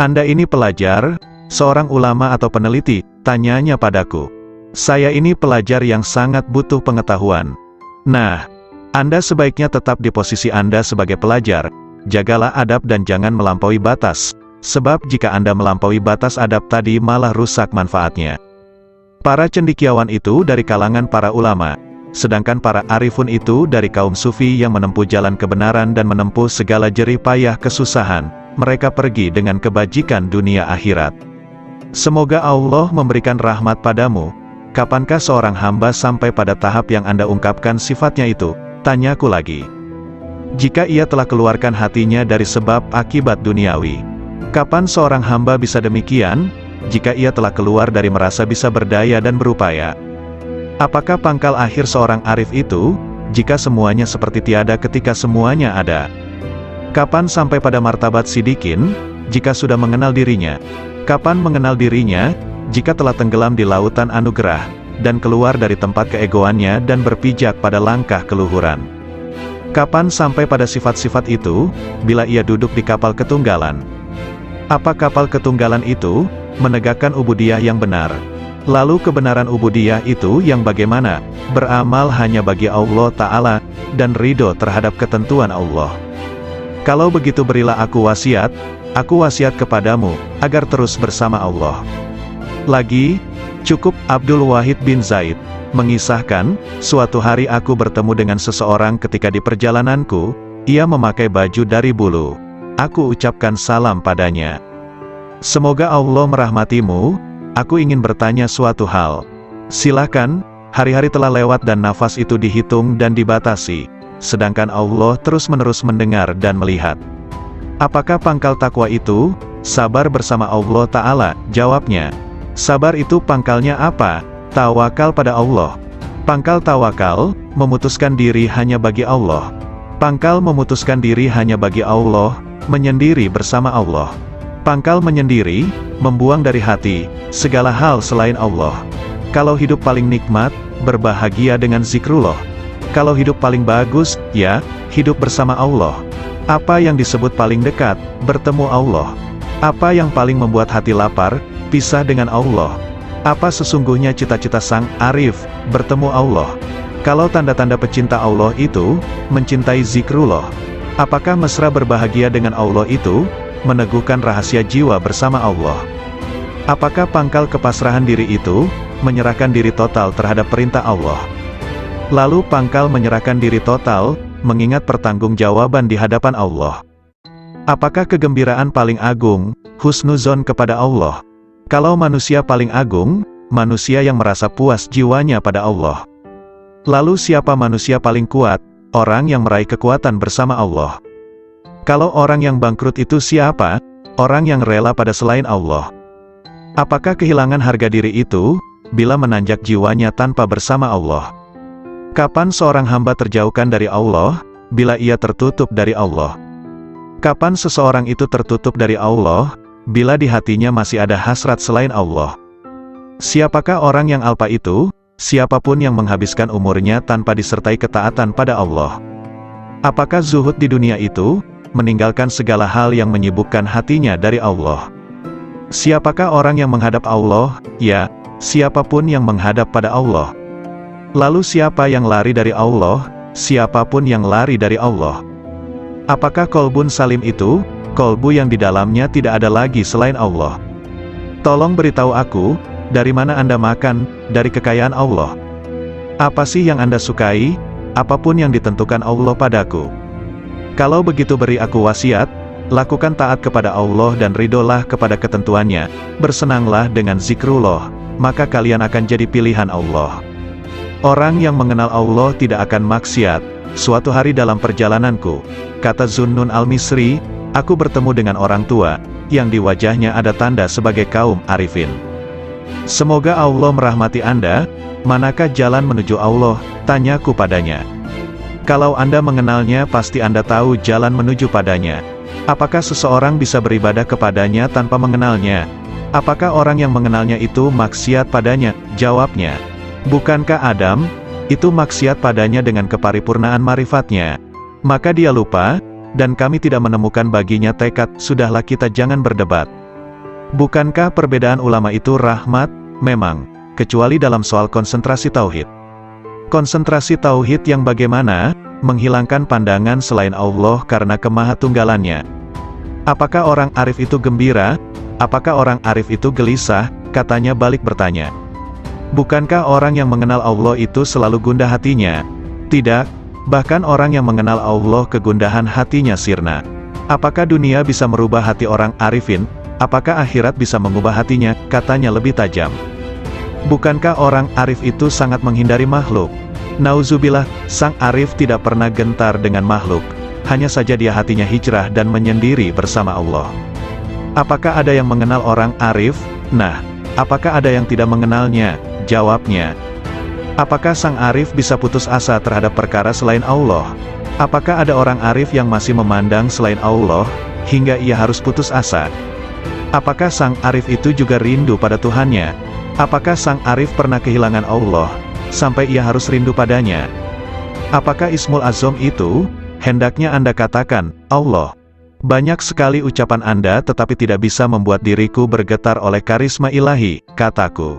Anda ini pelajar, seorang ulama atau peneliti, tanyanya padaku. Saya ini pelajar yang sangat butuh pengetahuan. Nah, Anda sebaiknya tetap di posisi Anda sebagai pelajar, jagalah adab dan jangan melampaui batas, sebab jika Anda melampaui batas adab tadi malah rusak manfaatnya. Para cendekiawan itu dari kalangan para ulama, sedangkan para arifun itu dari kaum sufi yang menempuh jalan kebenaran dan menempuh segala jerih payah kesusahan, mereka pergi dengan kebajikan dunia akhirat. Semoga Allah memberikan rahmat padamu. Kapankah seorang hamba sampai pada tahap yang Anda ungkapkan sifatnya itu? Tanyaku lagi. Jika ia telah keluarkan hatinya dari sebab akibat duniawi. Kapan seorang hamba bisa demikian? Jika ia telah keluar dari merasa bisa berdaya dan berupaya. Apakah pangkal akhir seorang arif itu? Jika semuanya seperti tiada ketika semuanya ada. Kapan sampai pada martabat sidikin? Jika sudah mengenal dirinya. Kapan mengenal dirinya? Jika telah tenggelam di lautan anugerah, dan keluar dari tempat keegoannya dan berpijak pada langkah keluhuran. Kapan sampai pada sifat-sifat itu? Bila ia duduk di kapal ketunggalan. Apa kapal ketunggalan itu? Menegakkan ubudiyah yang benar. Lalu kebenaran ubudiyah itu yang bagaimana? Beramal hanya bagi Allah Ta'ala, dan ridho terhadap ketentuan Allah. Kalau begitu berilah aku wasiat kepadamu, agar terus bersama Allah. Lagi, cukup Abdul Wahid bin Zaid mengisahkan, suatu hari aku bertemu dengan seseorang ketika di perjalananku, ia memakai baju dari bulu. Aku ucapkan salam padanya. Semoga Allah merahmatimu, aku ingin bertanya suatu hal. Silakan, hari-hari telah lewat dan nafas itu dihitung dan dibatasi, sedangkan Allah terus-menerus mendengar dan melihat. Apakah pangkal takwa itu? Sabar bersama Allah Ta'ala, jawabnya. Sabar itu pangkalnya apa? Tawakal pada Allah. Pangkal tawakal, memutuskan diri hanya bagi Allah. Pangkal memutuskan diri hanya bagi Allah, menyendiri bersama Allah. Pangkal menyendiri, membuang dari hati, segala hal selain Allah. Kalau hidup paling nikmat, berbahagia dengan zikrullah. Kalau hidup paling bagus, ya, hidup bersama Allah. Apa yang disebut paling dekat, bertemu Allah. Apa yang paling membuat hati lapar, pisah dengan Allah. Apa sesungguhnya cita-cita sang arif, bertemu Allah. Kalau tanda-tanda pecinta Allah itu, mencintai zikrullah. Apakah mesra berbahagia dengan Allah itu, meneguhkan rahasia jiwa bersama Allah. Apakah pangkal kepasrahan diri itu, menyerahkan diri total terhadap perintah Allah. Lalu pangkal menyerahkan diri total, mengingat pertanggungjawaban di hadapan Allah. Apakah kegembiraan paling agung, husnuzon kepada Allah? Kalau manusia paling agung, manusia yang merasa puas jiwanya pada Allah. Lalu siapa manusia paling kuat? Orang yang meraih kekuatan bersama Allah. Kalau orang yang bangkrut itu siapa? Orang yang rela pada selain Allah. Apakah kehilangan harga diri itu, bila menanjak jiwanya tanpa bersama Allah? Kapan seorang hamba terjauhkan dari Allah, bila ia tertutup dari Allah? Kapan seseorang itu tertutup dari Allah, bila di hatinya masih ada hasrat selain Allah? Siapakah orang yang alpa itu? Siapapun yang menghabiskan umurnya tanpa disertai ketaatan pada Allah. Apakah zuhud di dunia itu? Meninggalkan segala hal yang menyibukkan hatinya dari Allah. Siapakah orang yang menghadap Allah? Ya, siapapun yang menghadap pada Allah. Lalu siapa yang lari dari Allah? Siapapun yang lari dari Allah. Apakah kolbun salim itu? Kolbu yang di dalamnya tidak ada lagi selain Allah. Tolong beritahu aku, dari mana Anda makan, dari kekayaan Allah. Apa sih yang Anda sukai? Apapun yang ditentukan Allah padaku. Kalau begitu beri aku wasiat, lakukan taat kepada Allah dan ridolah kepada ketentuannya, bersenanglah dengan zikrullah, maka kalian akan jadi pilihan Allah. Orang yang mengenal Allah tidak akan maksiat. Suatu hari dalam perjalananku, kata Zunnun al-Misri, aku bertemu dengan orang tua, yang di wajahnya ada tanda sebagai kaum arifin. Semoga Allah merahmati Anda. Manakah jalan menuju Allah? Tanyaku padanya. Kalau Anda mengenalnya pasti Anda tahu jalan menuju padanya. Apakah seseorang bisa beribadah kepadanya tanpa mengenalnya? Apakah orang yang mengenalnya itu maksiat padanya? Jawabnya, bukankah Adam itu maksiat padanya dengan keparipurnaan marifatnya? Maka dia lupa, dan kami tidak menemukan baginya tekad. Sudahlah, kita jangan berdebat. Bukankah perbedaan ulama itu rahmat? Memang, kecuali dalam soal konsentrasi tauhid. Konsentrasi tauhid yang bagaimana? Menghilangkan pandangan selain Allah karena kemahatunggalannya. Apakah orang arif itu gembira? Apakah orang arif itu gelisah? Katanya balik bertanya. Bukankah orang yang mengenal Allah itu selalu gundah hatinya? Tidak, bahkan orang yang mengenal Allah kegundahan hatinya sirna. Apakah dunia bisa merubah hati orang arifin? Apakah akhirat bisa mengubah hatinya? Katanya lebih tajam. Bukankah orang arif itu sangat menghindari makhluk? Nauzubillah, sang arif tidak pernah gentar dengan makhluk. Hanya saja dia hatinya hijrah dan menyendiri bersama Allah. Apakah ada yang mengenal orang arif? Nah, apakah ada yang tidak mengenalnya? Jawabnya. Apakah sang arif bisa putus asa terhadap perkara selain Allah? Apakah ada orang arif yang masih memandang selain Allah, hingga ia harus putus asa? Apakah sang arif itu juga rindu pada Tuhannya? Apakah sang arif pernah kehilangan Allah, sampai ia harus rindu padanya? Apakah Ismul Azam itu? Hendaknya Anda katakan, Allah. Banyak sekali ucapan Anda tetapi tidak bisa membuat diriku bergetar oleh karisma ilahi, kataku.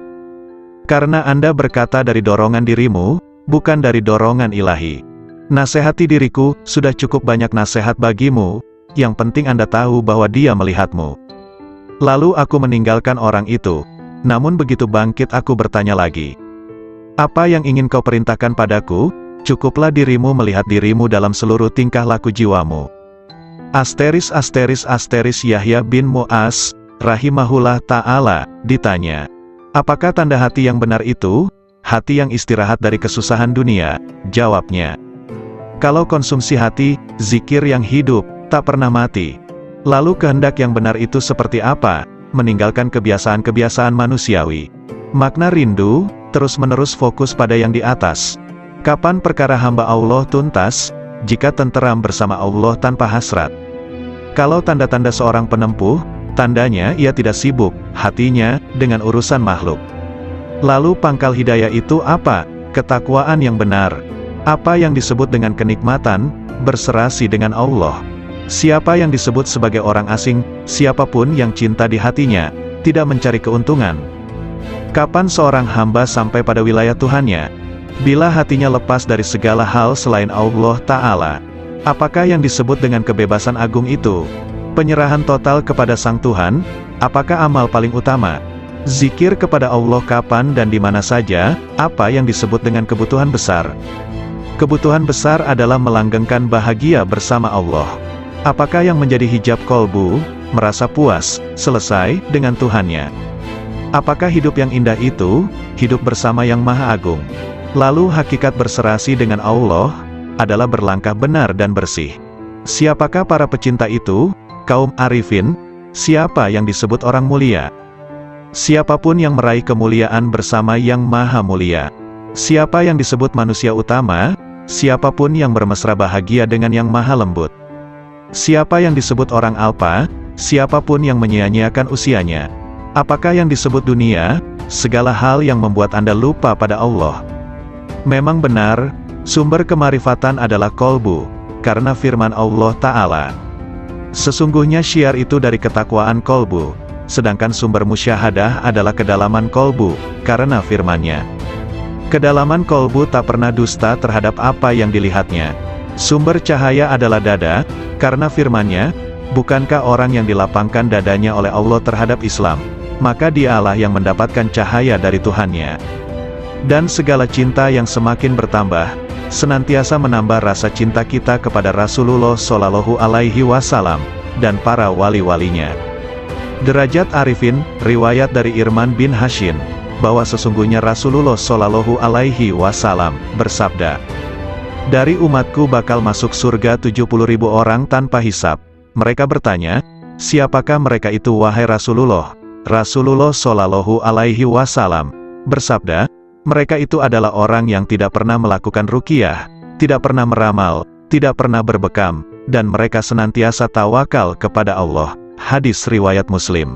Karena Anda berkata dari dorongan dirimu, bukan dari dorongan ilahi. Nasihati diriku, sudah cukup banyak nasihat bagimu, yang penting Anda tahu bahwa Dia melihatmu. Lalu aku meninggalkan orang itu. Namun begitu bangkit aku bertanya lagi. Apa yang ingin kau perintahkan padaku? Cukuplah dirimu melihat dirimu dalam seluruh tingkah laku jiwamu. Asteris Yahya bin Mu'az, rahimahullah ta'ala, ditanya. Apakah tanda hati yang benar itu? Hati yang istirahat dari kesusahan dunia, jawabnya. Kalau konsumsi hati, zikir yang hidup, tak pernah mati. Lalu kehendak yang benar itu seperti apa? Meninggalkan kebiasaan-kebiasaan manusiawi. Makna rindu, terus-menerus fokus pada yang di atas. Kapan perkara hamba Allah tuntas? Jika tenteram bersama Allah tanpa hasrat. Kalau tanda-tanda seorang penempuh, tandanya ia tidak sibuk, hatinya, dengan urusan makhluk. Lalu pangkal hidayah itu apa? Ketakwaan yang benar. Apa yang disebut dengan kenikmatan? Berserasi dengan Allah. Siapa yang disebut sebagai orang asing? Siapapun yang cinta di hatinya, tidak mencari keuntungan. Kapan seorang hamba sampai pada wilayah Tuhannya? Bila hatinya lepas dari segala hal selain Allah Ta'ala. Apakah yang disebut dengan kebebasan agung itu? Penyerahan total kepada Sang Tuhan? Apakah amal paling utama? Zikir kepada Allah kapan dan di mana saja? Apa yang disebut dengan kebutuhan besar? Kebutuhan besar adalah melanggengkan bahagia bersama Allah. Apakah yang menjadi hijab kolbu? Merasa puas, selesai, dengan Tuhannya. Apakah hidup yang indah itu? Hidup bersama yang Maha Agung. Lalu hakikat berserasi dengan Allah adalah berlangkah benar dan bersih. Siapakah para pecinta itu? Kaum arifin. Siapa yang disebut orang mulia? Siapapun yang meraih kemuliaan bersama yang Maha Mulia. Siapa yang disebut manusia utama? Siapapun yang bermesra bahagia dengan yang Maha Lembut. Siapa yang disebut orang alpa? Siapapun yang menyia-nyiakan usianya. Apakah yang disebut dunia? Segala hal yang membuat Anda lupa pada Allah. Memang benar, sumber kemarifatan adalah kolbu, karena firman Allah Ta'ala. Sesungguhnya syiar itu dari ketakwaan kolbu, sedangkan sumber musyahadah adalah kedalaman kolbu, karena firman-Nya. Kedalaman kolbu tak pernah dusta terhadap apa yang dilihatnya. Sumber cahaya adalah dada, karena firman-Nya, bukankah orang yang dilapangkan dadanya oleh Allah terhadap Islam, maka dialah yang mendapatkan cahaya dari Tuhannya. Dan segala cinta yang semakin bertambah, senantiasa menambah rasa cinta kita kepada Rasulullah Shallallahu Alaihi Wasallam, dan para wali-walinya. Derajat Arifin, riwayat dari Irman bin Hashim, bahwa sesungguhnya Rasulullah Shallallahu Alaihi Wasallam, bersabda, dari umatku bakal masuk surga 70.000 orang tanpa hisab. Mereka bertanya, siapakah mereka itu wahai Rasulullah? Rasulullah Shallallahu Alaihi Wasallam bersabda, mereka itu adalah orang yang tidak pernah melakukan ruqyah, tidak pernah meramal, tidak pernah berbekam, dan mereka senantiasa tawakal kepada Allah. Hadis riwayat Muslim.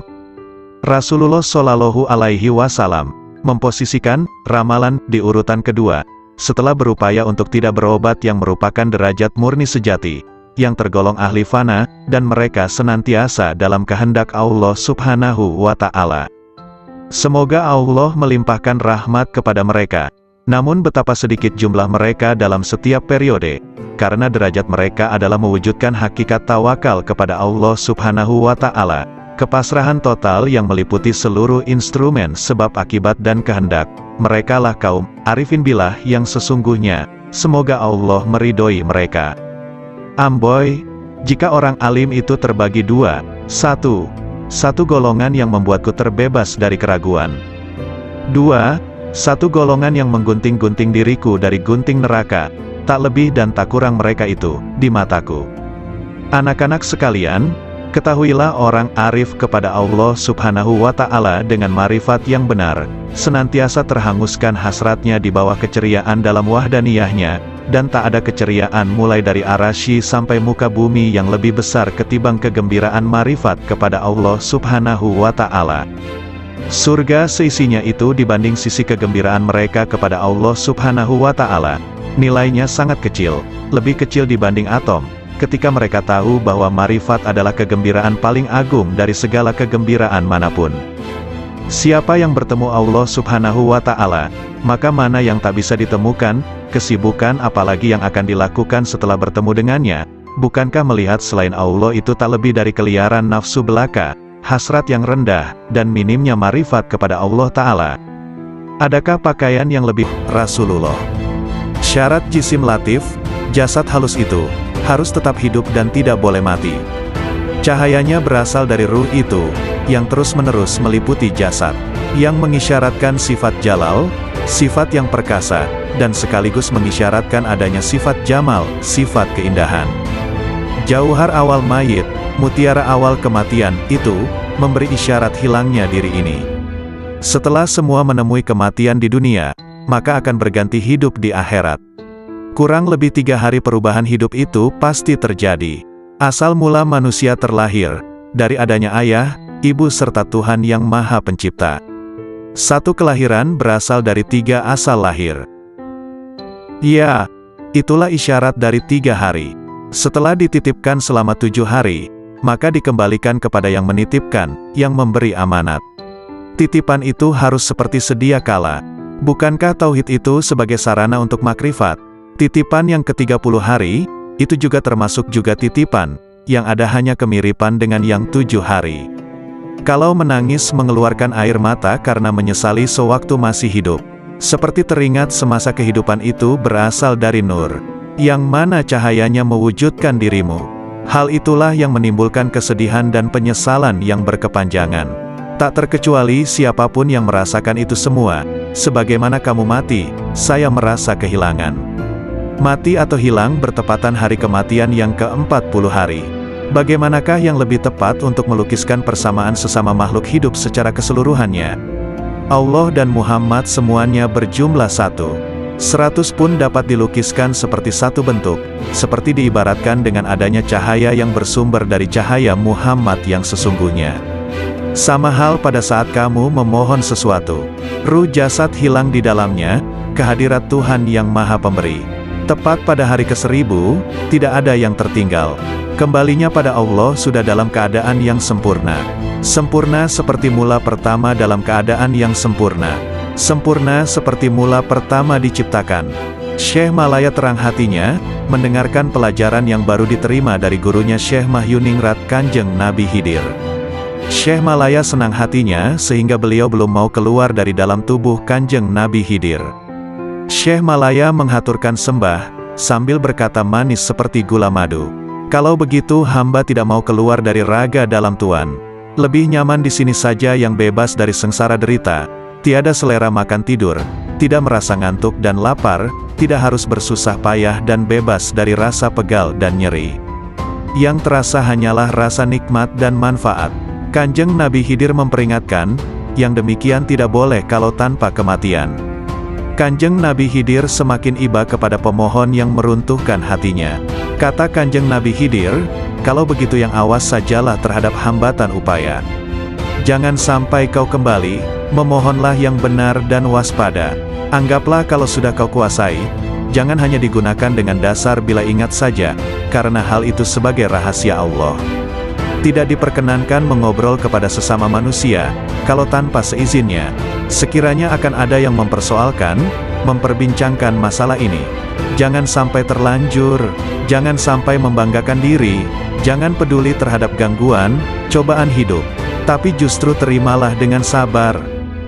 Rasulullah Shallallahu Alaihi Wasallam memposisikan ramalan di urutan kedua, setelah berupaya untuk tidak berobat yang merupakan derajat murni sejati. yang tergolong ahli fana, dan mereka senantiasa dalam kehendak Allah Subhanahu wa Ta'ala. Semoga Allah melimpahkan rahmat kepada mereka. Namun betapa sedikit jumlah mereka dalam setiap periode, karena derajat mereka adalah mewujudkan hakikat tawakal kepada Allah Subhanahu wa Ta'ala, kepasrahan total yang meliputi seluruh instrumen sebab akibat dan kehendak. Merekalah kaum arifin billah yang sesungguhnya. Semoga Allah meridhoi mereka. Amboi, jika orang alim itu terbagi dua, satu golongan yang membuatku terbebas dari keraguan. Dua, satu golongan yang menggunting-gunting diriku dari gunting neraka, tak lebih dan tak kurang mereka itu, di mataku. Anak-anak sekalian, ketahuilah orang arif kepada Allah Subhanahu wa Ta'ala dengan marifat yang benar, senantiasa terhanguskan hasratnya di bawah keceriaan dalam wahdaniyahnya, dan tak ada keceriaan mulai dari arasy sampai muka bumi yang lebih besar ketimbang kegembiraan marifat kepada Allah Subhanahu wa Ta'ala. Surga seisinya itu dibanding sisi kegembiraan mereka kepada Allah Subhanahu wa Ta'ala, nilainya sangat kecil, lebih kecil dibanding atom, ketika mereka tahu bahwa marifat adalah kegembiraan paling agung dari segala kegembiraan manapun. Siapa yang bertemu Allah Subhanahu wa Ta'ala, maka mana yang tak bisa ditemukan, kesibukan apalagi yang akan dilakukan setelah bertemu dengannya. Bukankah melihat selain Allah itu tak lebih dari keliaran nafsu belaka, hasrat yang rendah, dan minimnya marifat kepada Allah Ta'ala? Adakah pakaian yang lebih? Rasulullah. Syarat jisim latif, jasad halus itu harus tetap hidup dan tidak boleh mati. Cahayanya berasal dari ruh itu, yang terus-menerus meliputi jasad, yang mengisyaratkan sifat jalal, sifat yang perkasa, dan sekaligus mengisyaratkan adanya sifat jamal, sifat keindahan. Jauhar awal mayit, mutiara awal kematian, itu memberi isyarat hilangnya diri ini. Setelah semua menemui kematian di dunia, maka akan berganti hidup di akhirat. Kurang lebih 3 hari perubahan hidup itu pasti terjadi. Asal mula manusia terlahir, dari adanya ayah, ibu serta Tuhan yang Maha Pencipta. Satu kelahiran berasal dari 3 asal lahir. Ya, itulah isyarat dari 3 hari. Setelah dititipkan selama 7 hari, maka dikembalikan kepada yang menitipkan, yang memberi amanat. Titipan itu harus seperti sedia kala. Bukankah tauhid itu sebagai sarana untuk makrifat? Titipan yang ke-30 hari, itu juga termasuk juga titipan, yang ada hanya kemiripan dengan yang 7 hari. Kalau menangis mengeluarkan air mata karena menyesali sewaktu masih hidup, seperti teringat semasa kehidupan itu berasal dari nur, yang mana cahayanya mewujudkan dirimu. Hal itulah yang menimbulkan kesedihan dan penyesalan yang berkepanjangan. Tak terkecuali siapapun yang merasakan itu semua. Sebagaimana kamu mati, saya merasa kehilangan. Mati atau hilang bertepatan hari kematian yang ke-40 hari. Bagaimanakah yang lebih tepat untuk melukiskan persamaan sesama makhluk hidup secara keseluruhannya? Allah dan Muhammad semuanya berjumlah 100 pun dapat dilukiskan seperti satu bentuk, seperti diibaratkan dengan adanya cahaya yang bersumber dari cahaya Muhammad yang sesungguhnya. Sama hal pada saat kamu memohon sesuatu, ruh jasad hilang di dalamnya, kehadirat Tuhan yang Maha Pemberi. Tepat pada hari ke-1000, tidak ada yang tertinggal. Kembalinya pada Allah sudah dalam keadaan yang sempurna. Sempurna seperti mula pertama dalam keadaan yang sempurna. Sempurna seperti mula pertama diciptakan. Syekh Malaya terang hatinya, mendengarkan pelajaran yang baru diterima dari gurunya Syekh Mahyuningrat Kanjeng Nabi Khidir. Syekh Malaya senang hatinya sehingga beliau belum mau keluar dari dalam tubuh Kanjeng Nabi Khidir. Syekh Malaya menghaturkan sembah, sambil berkata manis seperti gula madu. Kalau begitu hamba tidak mau keluar dari raga dalam Tuan. Lebih nyaman di sini saja yang bebas dari sengsara derita. Tiada selera makan tidur, tidak merasa ngantuk dan lapar, tidak harus bersusah payah dan bebas dari rasa pegal dan nyeri. Yang terasa hanyalah rasa nikmat dan manfaat. Kanjeng Nabi Khidir memperingatkan, yang demikian tidak boleh kalau tanpa kematian. Kanjeng Nabi Khidir semakin iba kepada pemohon yang meruntuhkan hatinya. Kata Kanjeng Nabi Khidir, kalau begitu yang awas sajalah terhadap hambatan upaya. Jangan sampai kau kembali, memohonlah yang benar dan waspada. Anggaplah kalau sudah kau kuasai, jangan hanya digunakan dengan dasar bila ingat saja, karena hal itu sebagai rahasia Allah. Tidak diperkenankan mengobrol kepada sesama manusia, kalau tanpa seizinnya. Sekiranya akan ada yang mempersoalkan, memperbincangkan masalah ini. Jangan sampai terlanjur, jangan sampai membanggakan diri, jangan peduli terhadap gangguan, cobaan hidup. Tapi justru terimalah dengan sabar.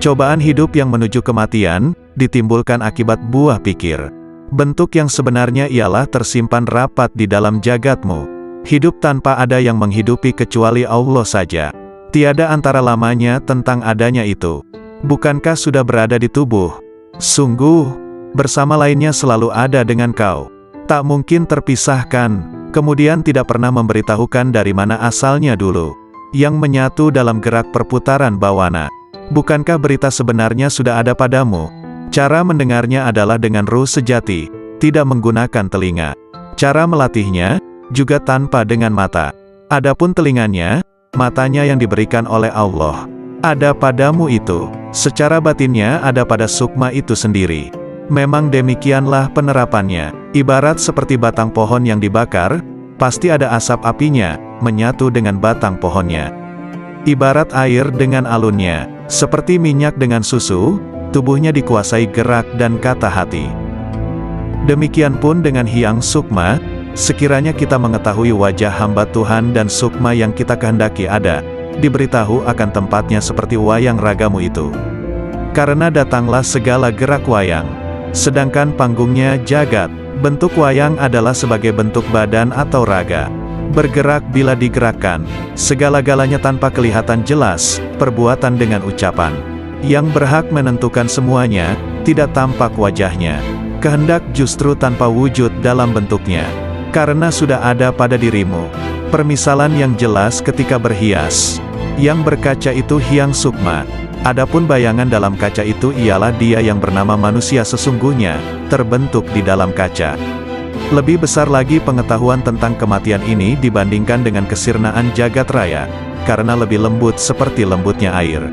Cobaan hidup yang menuju kematian, ditimbulkan akibat buah pikir. Bentuk yang sebenarnya ialah tersimpan rapat di dalam jagatmu. Hidup tanpa ada yang menghidupi kecuali Allah saja. Tiada antara lamanya tentang adanya itu. Bukankah sudah berada di tubuh? Sungguh, bersama lainnya selalu ada dengan kau. Tak mungkin terpisahkan, kemudian tidak pernah memberitahukan dari mana asalnya dulu. Yang menyatu dalam gerak perputaran bawana. Bukankah berita sebenarnya sudah ada padamu? Cara mendengarnya adalah dengan ruh sejati, tidak menggunakan telinga. Cara melatihnya, juga tanpa dengan mata. Adapun telinganya, matanya yang diberikan oleh Allah. Ada padamu itu, secara batinnya ada pada sukma itu sendiri. Memang demikianlah penerapannya, ibarat seperti batang pohon yang dibakar, pasti ada asap apinya, menyatu dengan batang pohonnya. Ibarat air dengan alunnya, seperti minyak dengan susu, tubuhnya dikuasai gerak dan kata hati. Demikian pun dengan Hyang Sukma, sekiranya kita mengetahui wajah hamba Tuhan dan sukma yang kita kehendaki ada, diberitahu akan tempatnya seperti wayang ragamu itu. Karena datanglah segala gerak wayang, sedangkan panggungnya jagat. Bentuk wayang adalah sebagai bentuk badan atau raga. Bergerak bila digerakkan, segala-galanya tanpa kelihatan jelas, perbuatan dengan ucapan. Yang berhak menentukan semuanya, tidak tampak wajahnya. Kehendak justru tanpa wujud dalam bentuknya. Karena sudah ada pada dirimu. Permisalan yang jelas ketika berhias. Yang berkaca itu Hyang Sukma. Adapun bayangan dalam kaca itu ialah dia yang bernama manusia sesungguhnya, terbentuk di dalam kaca. Lebih besar lagi pengetahuan tentang kematian ini dibandingkan dengan kesirnaan jagat raya, karena lebih lembut seperti lembutnya air.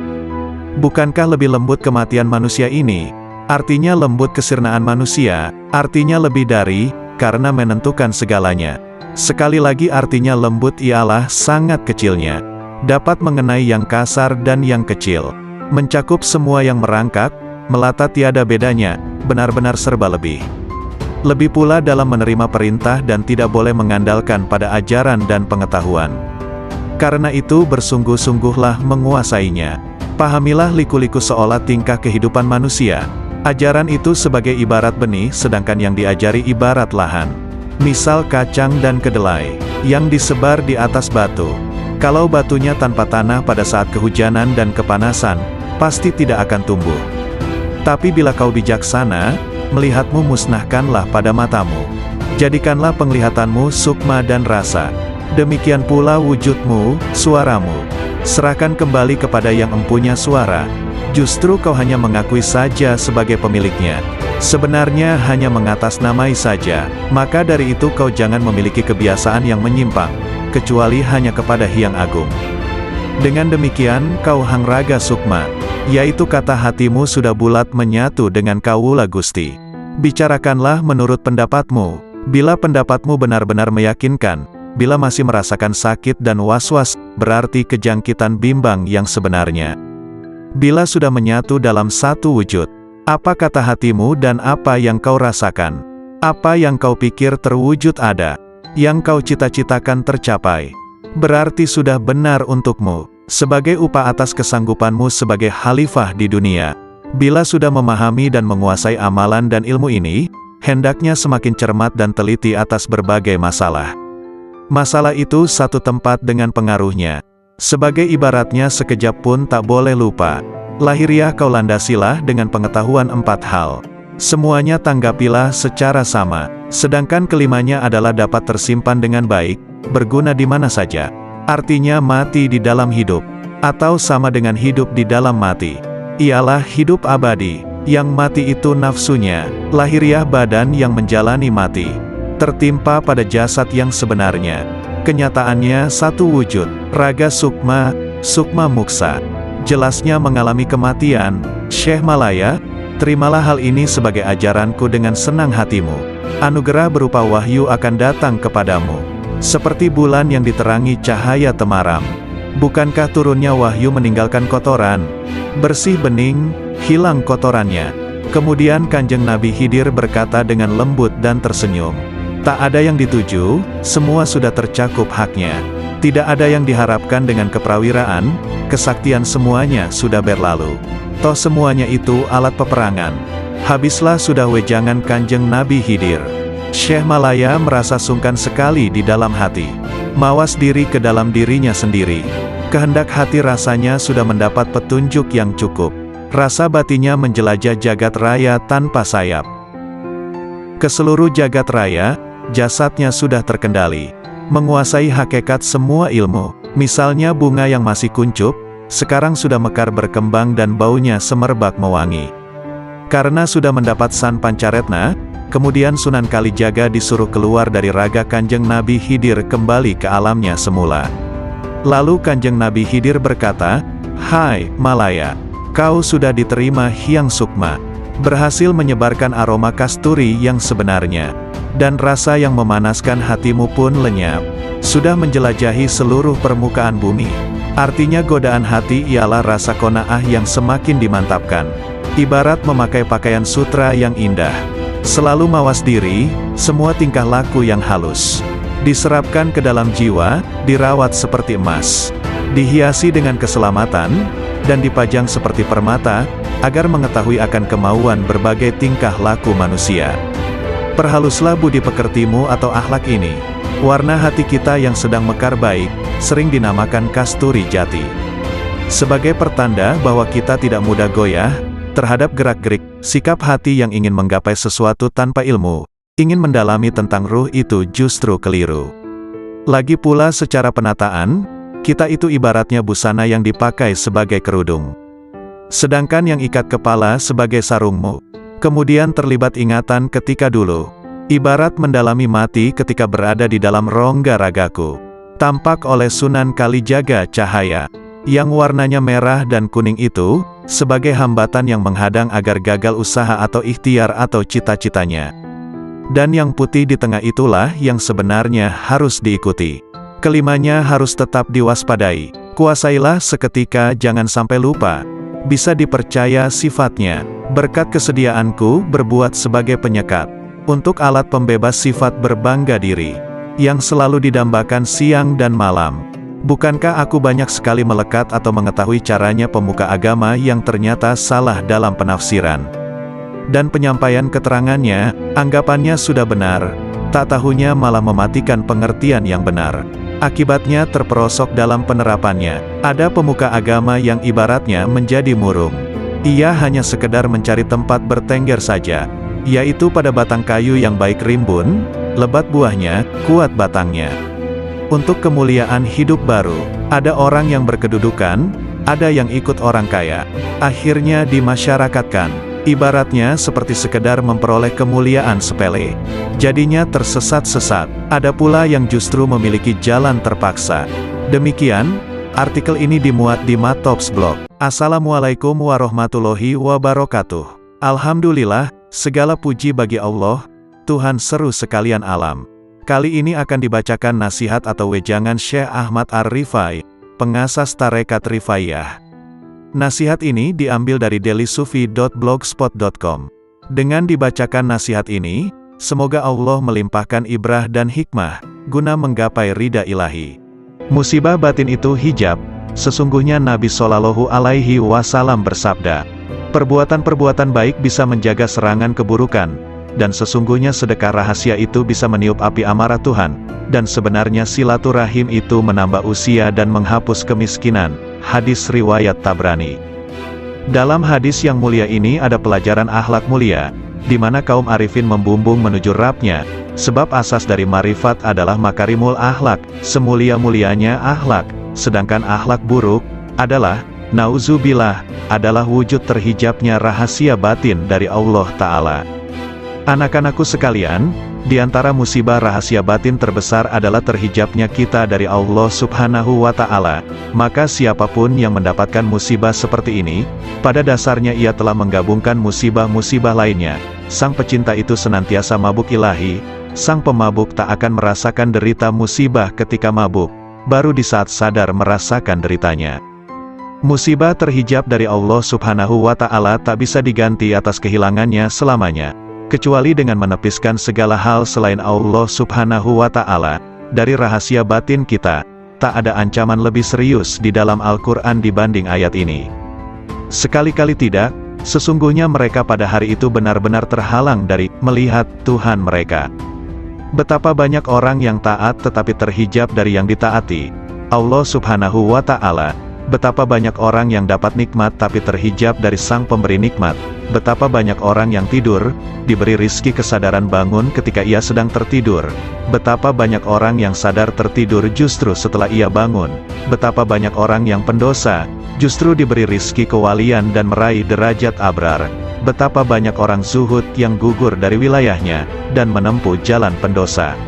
Bukankah lebih lembut kematian manusia ini? Artinya lembut kesirnaan manusia, artinya lebih dari, karena menentukan segalanya. Sekali lagi artinya lembut ialah sangat kecilnya. Dapat mengenai yang kasar dan yang kecil. Mencakup semua yang merangkak, melata tiada bedanya, benar-benar serba lebih. Lebih pula dalam menerima perintah dan tidak boleh mengandalkan pada ajaran dan pengetahuan. Karena itu bersungguh-sungguhlah menguasainya. Pahamilah liku-liku seolah tingkah kehidupan manusia. Ajaran itu sebagai ibarat benih, sedangkan yang diajari ibarat lahan. Misal kacang dan kedelai, yang disebar di atas batu. Kalau batunya tanpa tanah pada saat kehujanan dan kepanasan, pasti tidak akan tumbuh. Tapi bila kau bijaksana, melihatmu musnahkanlah pada matamu. Jadikanlah penglihatanmu sukma dan rasa. Demikian pula wujudmu, suaramu. Serahkan kembali kepada yang empunya suara. Justru kau hanya mengakui saja sebagai pemiliknya. Sebenarnya hanya mengatasnamai saja. Maka dari itu kau jangan memiliki kebiasaan yang menyimpang, kecuali hanya kepada Hyang Agung. Dengan demikian kau hangraga sukma, yaitu kata hatimu sudah bulat menyatu dengan Kawula Gusti. Bicarakanlah menurut pendapatmu. Bila pendapatmu benar-benar meyakinkan, bila masih merasakan sakit dan was-was, berarti kejangkitan bimbang yang sebenarnya. Bila sudah menyatu dalam satu wujud, apa kata hatimu dan apa yang kau rasakan? Apa yang kau pikir terwujud ada? Yang kau cita-citakan tercapai? Berarti sudah benar untukmu, sebagai upah atas kesanggupanmu sebagai khalifah di dunia. Bila sudah memahami dan menguasai amalan dan ilmu ini, hendaknya semakin cermat dan teliti atas berbagai masalah. Masalah itu satu tempat dengan pengaruhnya. Sebagai ibaratnya sekejap pun tak boleh lupa. Lahiriah kau landasilah dengan pengetahuan 4 hal. Semuanya tanggapilah secara sama. Sedangkan kelimanya adalah dapat tersimpan dengan baik, berguna di mana saja. Artinya mati di dalam hidup, atau sama dengan hidup di dalam mati. Ialah hidup abadi, yang mati itu nafsunya, lahiriah badan yang menjalani mati. Tertimpa pada jasad yang sebenarnya. Kenyataannya satu wujud, raga sukma, sukma muksa. Jelasnya mengalami kematian, Syekh Malaya, Terimalah hal ini sebagai ajaranku dengan senang hatimu. Anugerah berupa wahyu akan datang kepadamu, seperti bulan yang diterangi cahaya temaram. Bukankah turunnya wahyu meninggalkan kotoran? Bersih bening, hilang kotorannya. Kemudian Kanjeng Nabi Khidir berkata dengan lembut dan tersenyum, tak ada yang dituju, semua sudah tercakup haknya. Tidak ada yang diharapkan dengan keprawiraan, kesaktian semuanya sudah berlalu. Toh semuanya itu alat peperangan. Habislah sudah wejangan Kanjeng Nabi Khidir. Syekh Malaya merasa sungkan sekali di dalam hati. Mawas diri ke dalam dirinya sendiri. Kehendak hati rasanya sudah mendapat petunjuk yang cukup. Rasa batinnya menjelajah jagat raya tanpa sayap. Ke seluruh jagat raya, jasadnya sudah terkendali. Menguasai hakikat semua ilmu. Misalnya bunga yang masih kuncup, sekarang sudah mekar berkembang dan baunya semerbak mewangi. Karena sudah mendapat San Pancaretna, kemudian Sunan Kalijaga disuruh keluar dari raga Kanjeng Nabi Khidir kembali ke alamnya semula. Lalu Kanjeng Nabi Khidir berkata, "Hai, Malaya, kau sudah diterima Hyang Sukma, berhasil menyebarkan aroma kasturi yang sebenarnya, dan rasa yang memanaskan hatimu pun lenyap, sudah menjelajahi seluruh permukaan bumi." Artinya godaan hati ialah rasa qanaah yang semakin dimantapkan. Ibarat memakai pakaian sutra yang indah. Selalu mawas diri, semua tingkah laku yang halus. Diserapkan ke dalam jiwa, dirawat seperti emas. Dihiasi dengan keselamatan, dan dipajang seperti permata, agar mengetahui akan kemauan berbagai tingkah laku manusia. Perhaluslah budi pekertimu atau akhlak ini. Warna hati kita yang sedang mekar baik, sering dinamakan kasturi jati. Sebagai pertanda bahwa kita tidak mudah goyah terhadap gerak-gerik sikap hati yang ingin menggapai sesuatu tanpa ilmu, ingin mendalami tentang ruh itu justru keliru. Lagi pula secara penataan, kita itu ibaratnya busana yang dipakai sebagai kerudung. Sedangkan yang ikat kepala sebagai sarungmu. Kemudian terlibat ingatan ketika dulu. Ibarat mendalami mati ketika berada di dalam rongga ragaku. Tampak oleh Sunan Kalijaga cahaya, yang warnanya merah dan kuning itu, sebagai hambatan yang menghadang agar gagal usaha atau ikhtiar atau cita-citanya. Dan yang putih di tengah itulah yang sebenarnya harus diikuti. Kelimanya harus tetap diwaspadai. Kuasailah seketika, jangan sampai lupa. Bisa dipercaya sifatnya. Berkat kesediaanku berbuat sebagai penyekat. Untuk alat pembebas sifat berbangga diri, yang selalu didambakan siang dan malam. Bukankah aku banyak sekali melekat atau mengetahui caranya pemuka agama yang ternyata salah dalam penafsiran dan penyampaian keterangannya, anggapannya sudah benar, tak tahunya malah mematikan pengertian yang benar. Akibatnya terperosok dalam penerapannya. Ada pemuka agama yang ibaratnya menjadi murung. Ia hanya sekedar mencari tempat bertengger saja, yaitu pada batang kayu yang baik rimbun, lebat buahnya, kuat batangnya. Untuk kemuliaan hidup baru, ada orang yang berkedudukan, ada yang ikut orang kaya. Akhirnya dimasyarakatkan, ibaratnya seperti sekedar memperoleh kemuliaan sepele. Jadinya tersesat-sesat. Ada pula yang justru memiliki jalan terpaksa. Demikian, artikel ini dimuat di Matops Blog. Assalamualaikum warahmatullahi wabarakatuh. Alhamdulillah, segala puji bagi Allah, Tuhan seru sekalian alam. Kali ini akan dibacakan nasihat atau wejangan Syekh Ahmad Ar-Rifai, pengasas Tarekat Rifaiyah. Nasihat ini diambil dari dailysufi.blogspot.com. Dengan dibacakan nasihat ini, semoga Allah melimpahkan ibrah dan hikmah, guna menggapai ridha ilahi. Musibah batin itu hijab. Sesungguhnya Nabi Shallallahu Alaihi Wasallam bersabda, perbuatan-perbuatan baik bisa menjaga serangan keburukan, dan sesungguhnya sedekah rahasia itu bisa meniup api amarah Tuhan, dan sebenarnya silaturahim itu menambah usia dan menghapus kemiskinan. Hadis riwayat Tabrani. Dalam hadis yang mulia ini ada pelajaran akhlak mulia, di mana kaum arifin membumbung menuju Rabb-Nya, sebab asas dari marifat adalah makarimul akhlak, semulia-mulianya akhlak, sedangkan akhlak buruk adalah, nauzubillah, adalah wujud terhijabnya rahasia batin dari Allah Ta'ala. Anak-anakku sekalian, Di antara musibah rahasia batin terbesar adalah terhijabnya kita dari Allah Subhanahu wa Ta'ala. Maka siapapun yang mendapatkan musibah seperti ini, pada dasarnya ia telah menggabungkan musibah-musibah lainnya. Sang pecinta itu senantiasa mabuk ilahi, sang pemabuk tak akan merasakan derita musibah ketika mabuk, baru di saat sadar merasakan deritanya. Musibah terhijab dari Allah Subhanahu wa Ta'ala tak bisa diganti atas kehilangannya selamanya, kecuali dengan menepiskan segala hal selain Allah Subhanahu wa Ta'ala dari rahasia batin kita. Tak ada ancaman lebih serius di dalam Al-Quran dibanding ayat ini. Sekali-kali tidak, sesungguhnya mereka pada hari itu benar-benar terhalang dari melihat Tuhan mereka. Betapa banyak orang yang taat tetapi terhijab dari yang ditaati Allah Subhanahu wa Ta'ala. Betapa banyak orang yang dapat nikmat tapi terhijab dari sang pemberi nikmat. Betapa banyak orang yang tidur, diberi rizki kesadaran bangun ketika ia sedang tertidur. Betapa banyak orang yang sadar tertidur justru setelah ia bangun. Betapa banyak orang yang pendosa, justru diberi rizki kewalian dan meraih derajat abrar. Betapa banyak orang zuhud yang gugur dari wilayahnya, dan menempuh jalan pendosa.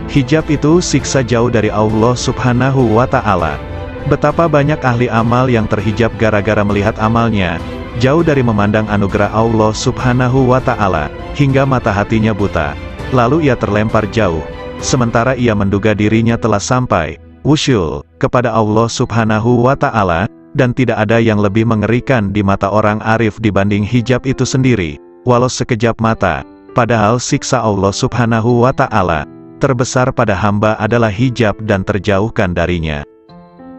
Hijab itu siksa jauh dari Allah Subhanahu wa Ta'ala. Betapa banyak ahli amal yang terhijab gara-gara melihat amalnya, jauh dari memandang anugerah Allah Subhanahu wa Ta'ala, hingga mata hatinya buta. Lalu ia terlempar jauh, sementara ia menduga dirinya telah sampai, wusyul, kepada Allah Subhanahu wa Ta'ala, dan tidak ada yang lebih mengerikan di mata orang arif dibanding hijab itu sendiri, walau sekejap mata. Padahal siksa Allah Subhanahu wa Ta'ala terbesar pada hamba adalah hijab dan terjauhkan darinya.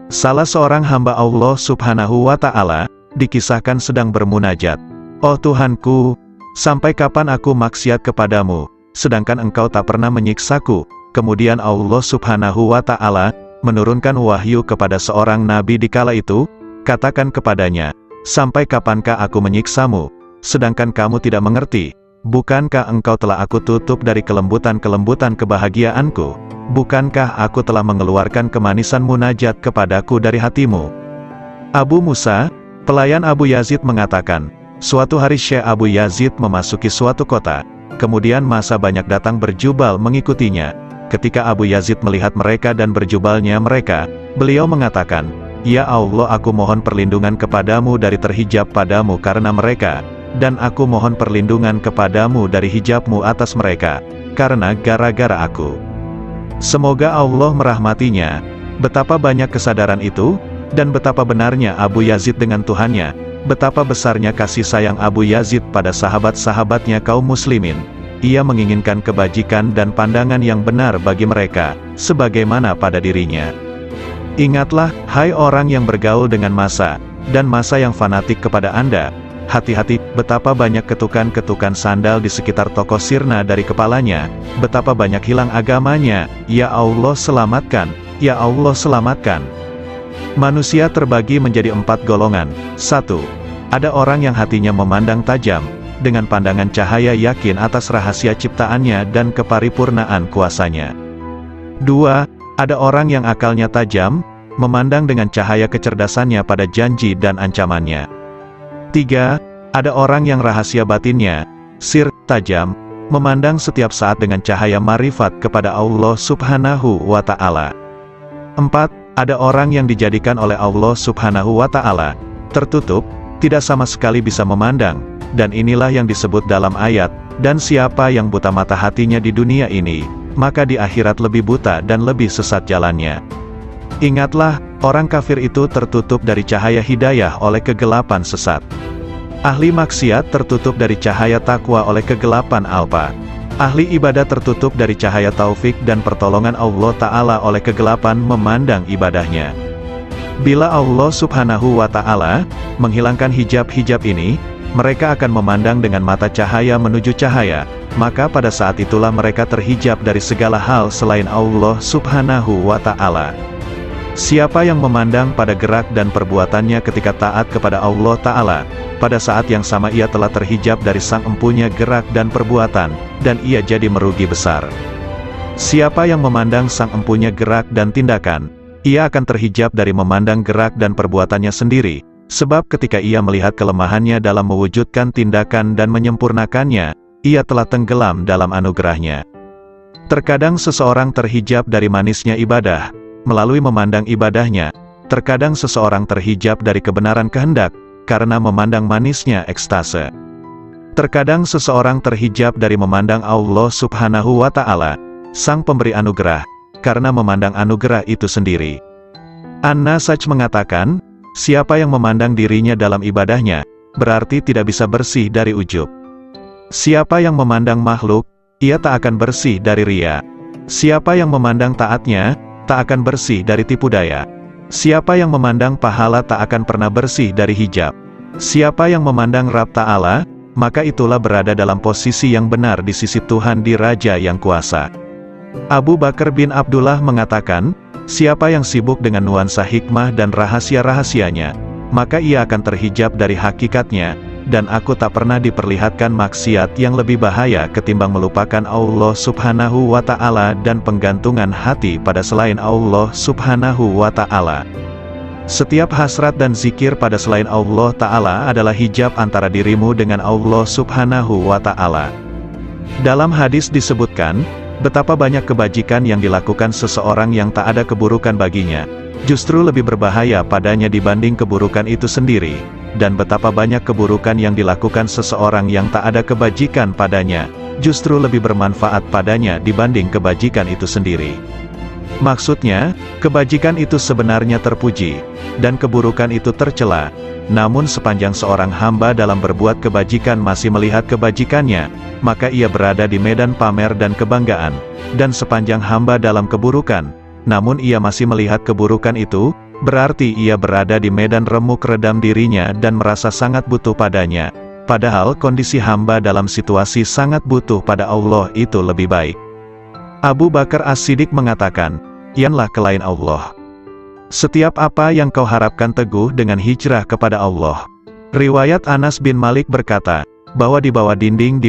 Salah seorang hamba Allah Subhanahu wa Ta'ala dikisahkan sedang bermunajat, "Oh Tuhanku, sampai kapan aku maksiat kepadamu, sedangkan Engkau tak pernah menyiksaku?" Kemudian Allah Subhanahu wa Ta'ala menurunkan wahyu kepada seorang nabi di kala itu, "Katakan kepadanya, sampai kapankah aku menyiksamu, sedangkan kamu tidak mengerti? Bukankah engkau telah aku tutup dari kelembutan-kelembutan kebahagiaanku? Bukankah aku telah mengeluarkan kemanisan munajat kepadaku dari hatimu?" Abu Musa, pelayan Abu Yazid mengatakan, suatu hari Syekh Abu Yazid memasuki suatu kota, kemudian massa banyak datang berjubal mengikutinya. Ketika Abu Yazid melihat mereka dan berjubalnya mereka, beliau mengatakan, "Ya Allah, aku mohon perlindungan kepadamu dari terhijab padamu karena mereka, dan aku mohon perlindungan kepadamu dari hijabmu atas mereka, karena gara-gara aku." Semoga Allah merahmatinya. Betapa banyak kesadaran itu, dan betapa benarnya Abu Yazid dengan Tuhannya, betapa besarnya kasih sayang Abu Yazid pada sahabat-sahabatnya kaum muslimin. Ia menginginkan kebajikan dan pandangan yang benar bagi mereka, sebagaimana pada dirinya. Ingatlah, hai orang yang bergaul dengan massa, dan massa yang fanatik kepada Anda. Hati-hati, betapa banyak ketukan-ketukan sandal di sekitar toko sirna dari kepalanya, betapa banyak hilang agamanya. Ya Allah selamatkan, ya Allah selamatkan. Manusia terbagi menjadi 4 golongan. 1. Ada orang yang hatinya memandang tajam, dengan pandangan cahaya yakin atas rahasia ciptaannya dan keparipurnaan kuasanya. 2. Ada orang yang akalnya tajam, memandang dengan cahaya kecerdasannya pada janji dan ancamannya. 3. Ada orang yang rahasia batinnya, sir, tajam, memandang setiap saat dengan cahaya marifat kepada Allah Subhanahu wa Ta'ala. 4. Ada orang yang dijadikan oleh Allah Subhanahu wa Ta'ala tertutup, tidak sama sekali bisa memandang, dan inilah yang disebut dalam ayat, "Dan siapa yang buta mata hatinya di dunia ini, maka di akhirat lebih buta dan lebih sesat jalannya." Ingatlah, orang kafir itu tertutup dari cahaya hidayah oleh kegelapan sesat. Ahli maksiat tertutup dari cahaya takwa oleh kegelapan alpa. Ahli ibadah tertutup dari cahaya taufik dan pertolongan Allah Ta'ala oleh kegelapan memandang ibadahnya. Bila Allah Subhanahu wa Ta'ala menghilangkan hijab-hijab ini, mereka akan memandang dengan mata cahaya menuju cahaya, maka pada saat itulah mereka terhijab dari segala hal selain Allah Subhanahu wa Ta'ala. Siapa yang memandang pada gerak dan perbuatannya ketika taat kepada Allah Ta'ala, pada saat yang sama ia telah terhijab dari sang empunya gerak dan perbuatan, dan ia jadi merugi besar. Siapa yang memandang sang empunya gerak dan tindakan, ia akan terhijab dari memandang gerak dan perbuatannya sendiri, sebab ketika ia melihat kelemahannya dalam mewujudkan tindakan dan menyempurnakannya, ia telah tenggelam dalam anugerahnya. Terkadang seseorang terhijab dari manisnya ibadah, melalui memandang ibadahnya. Terkadang seseorang terhijab dari kebenaran kehendak, karena memandang manisnya ekstase. Terkadang seseorang terhijab dari memandang Allah Subhanahu wa Ta'ala, Sang Pemberi Anugerah, karena memandang anugerah itu sendiri. An-Nasaj mengatakan, siapa yang memandang dirinya dalam ibadahnya, berarti tidak bisa bersih dari ujub. Siapa yang memandang makhluk, ia tak akan bersih dari riya. Siapa yang memandang taatnya, tak akan bersih dari tipu daya. Siapa yang memandang pahala tak akan pernah bersih dari hijab. Siapa yang memandang Rabb Ta'ala, maka itulah berada dalam posisi yang benar di sisi Tuhan di Raja yang kuasa. Abu Bakar bin Abdullah mengatakan, siapa yang sibuk dengan nuansa hikmah dan rahasia-rahasianya, maka ia akan terhijab dari hakikatnya, dan aku tak pernah diperlihatkan maksiat yang lebih bahaya ketimbang melupakan Allah Subhanahu wa Ta'ala dan penggantungan hati pada selain Allah Subhanahu wa Ta'ala. Setiap hasrat dan zikir pada selain Allah Ta'ala adalah hijab antara dirimu dengan Allah Subhanahu wa Ta'ala. Dalam hadis disebutkan, betapa banyak kebajikan yang dilakukan seseorang yang tak ada keburukan baginya, justru lebih berbahaya padanya dibanding keburukan itu sendiri. Dan betapa banyak keburukan yang dilakukan seseorang yang tak ada kebajikan padanya, justru lebih bermanfaat padanya dibanding kebajikan itu sendiri. Maksudnya, kebajikan itu sebenarnya terpuji, dan keburukan itu tercela. Namun sepanjang seorang hamba dalam berbuat kebajikan masih melihat kebajikannya, maka ia berada di medan pamer dan kebanggaan. Dan sepanjang hamba dalam keburukan, namun ia masih melihat keburukan itu, berarti ia berada di medan remuk redam dirinya dan merasa sangat butuh padanya. Padahal kondisi hamba dalam situasi sangat butuh pada Allah itu lebih baik. Abu Bakar As-Siddiq mengatakan, "Yanlah kelain Allah. Setiap apa yang kau harapkan teguh dengan hijrah kepada Allah." Riwayat Anas bin Malik berkata, bahwa di bawah dinding di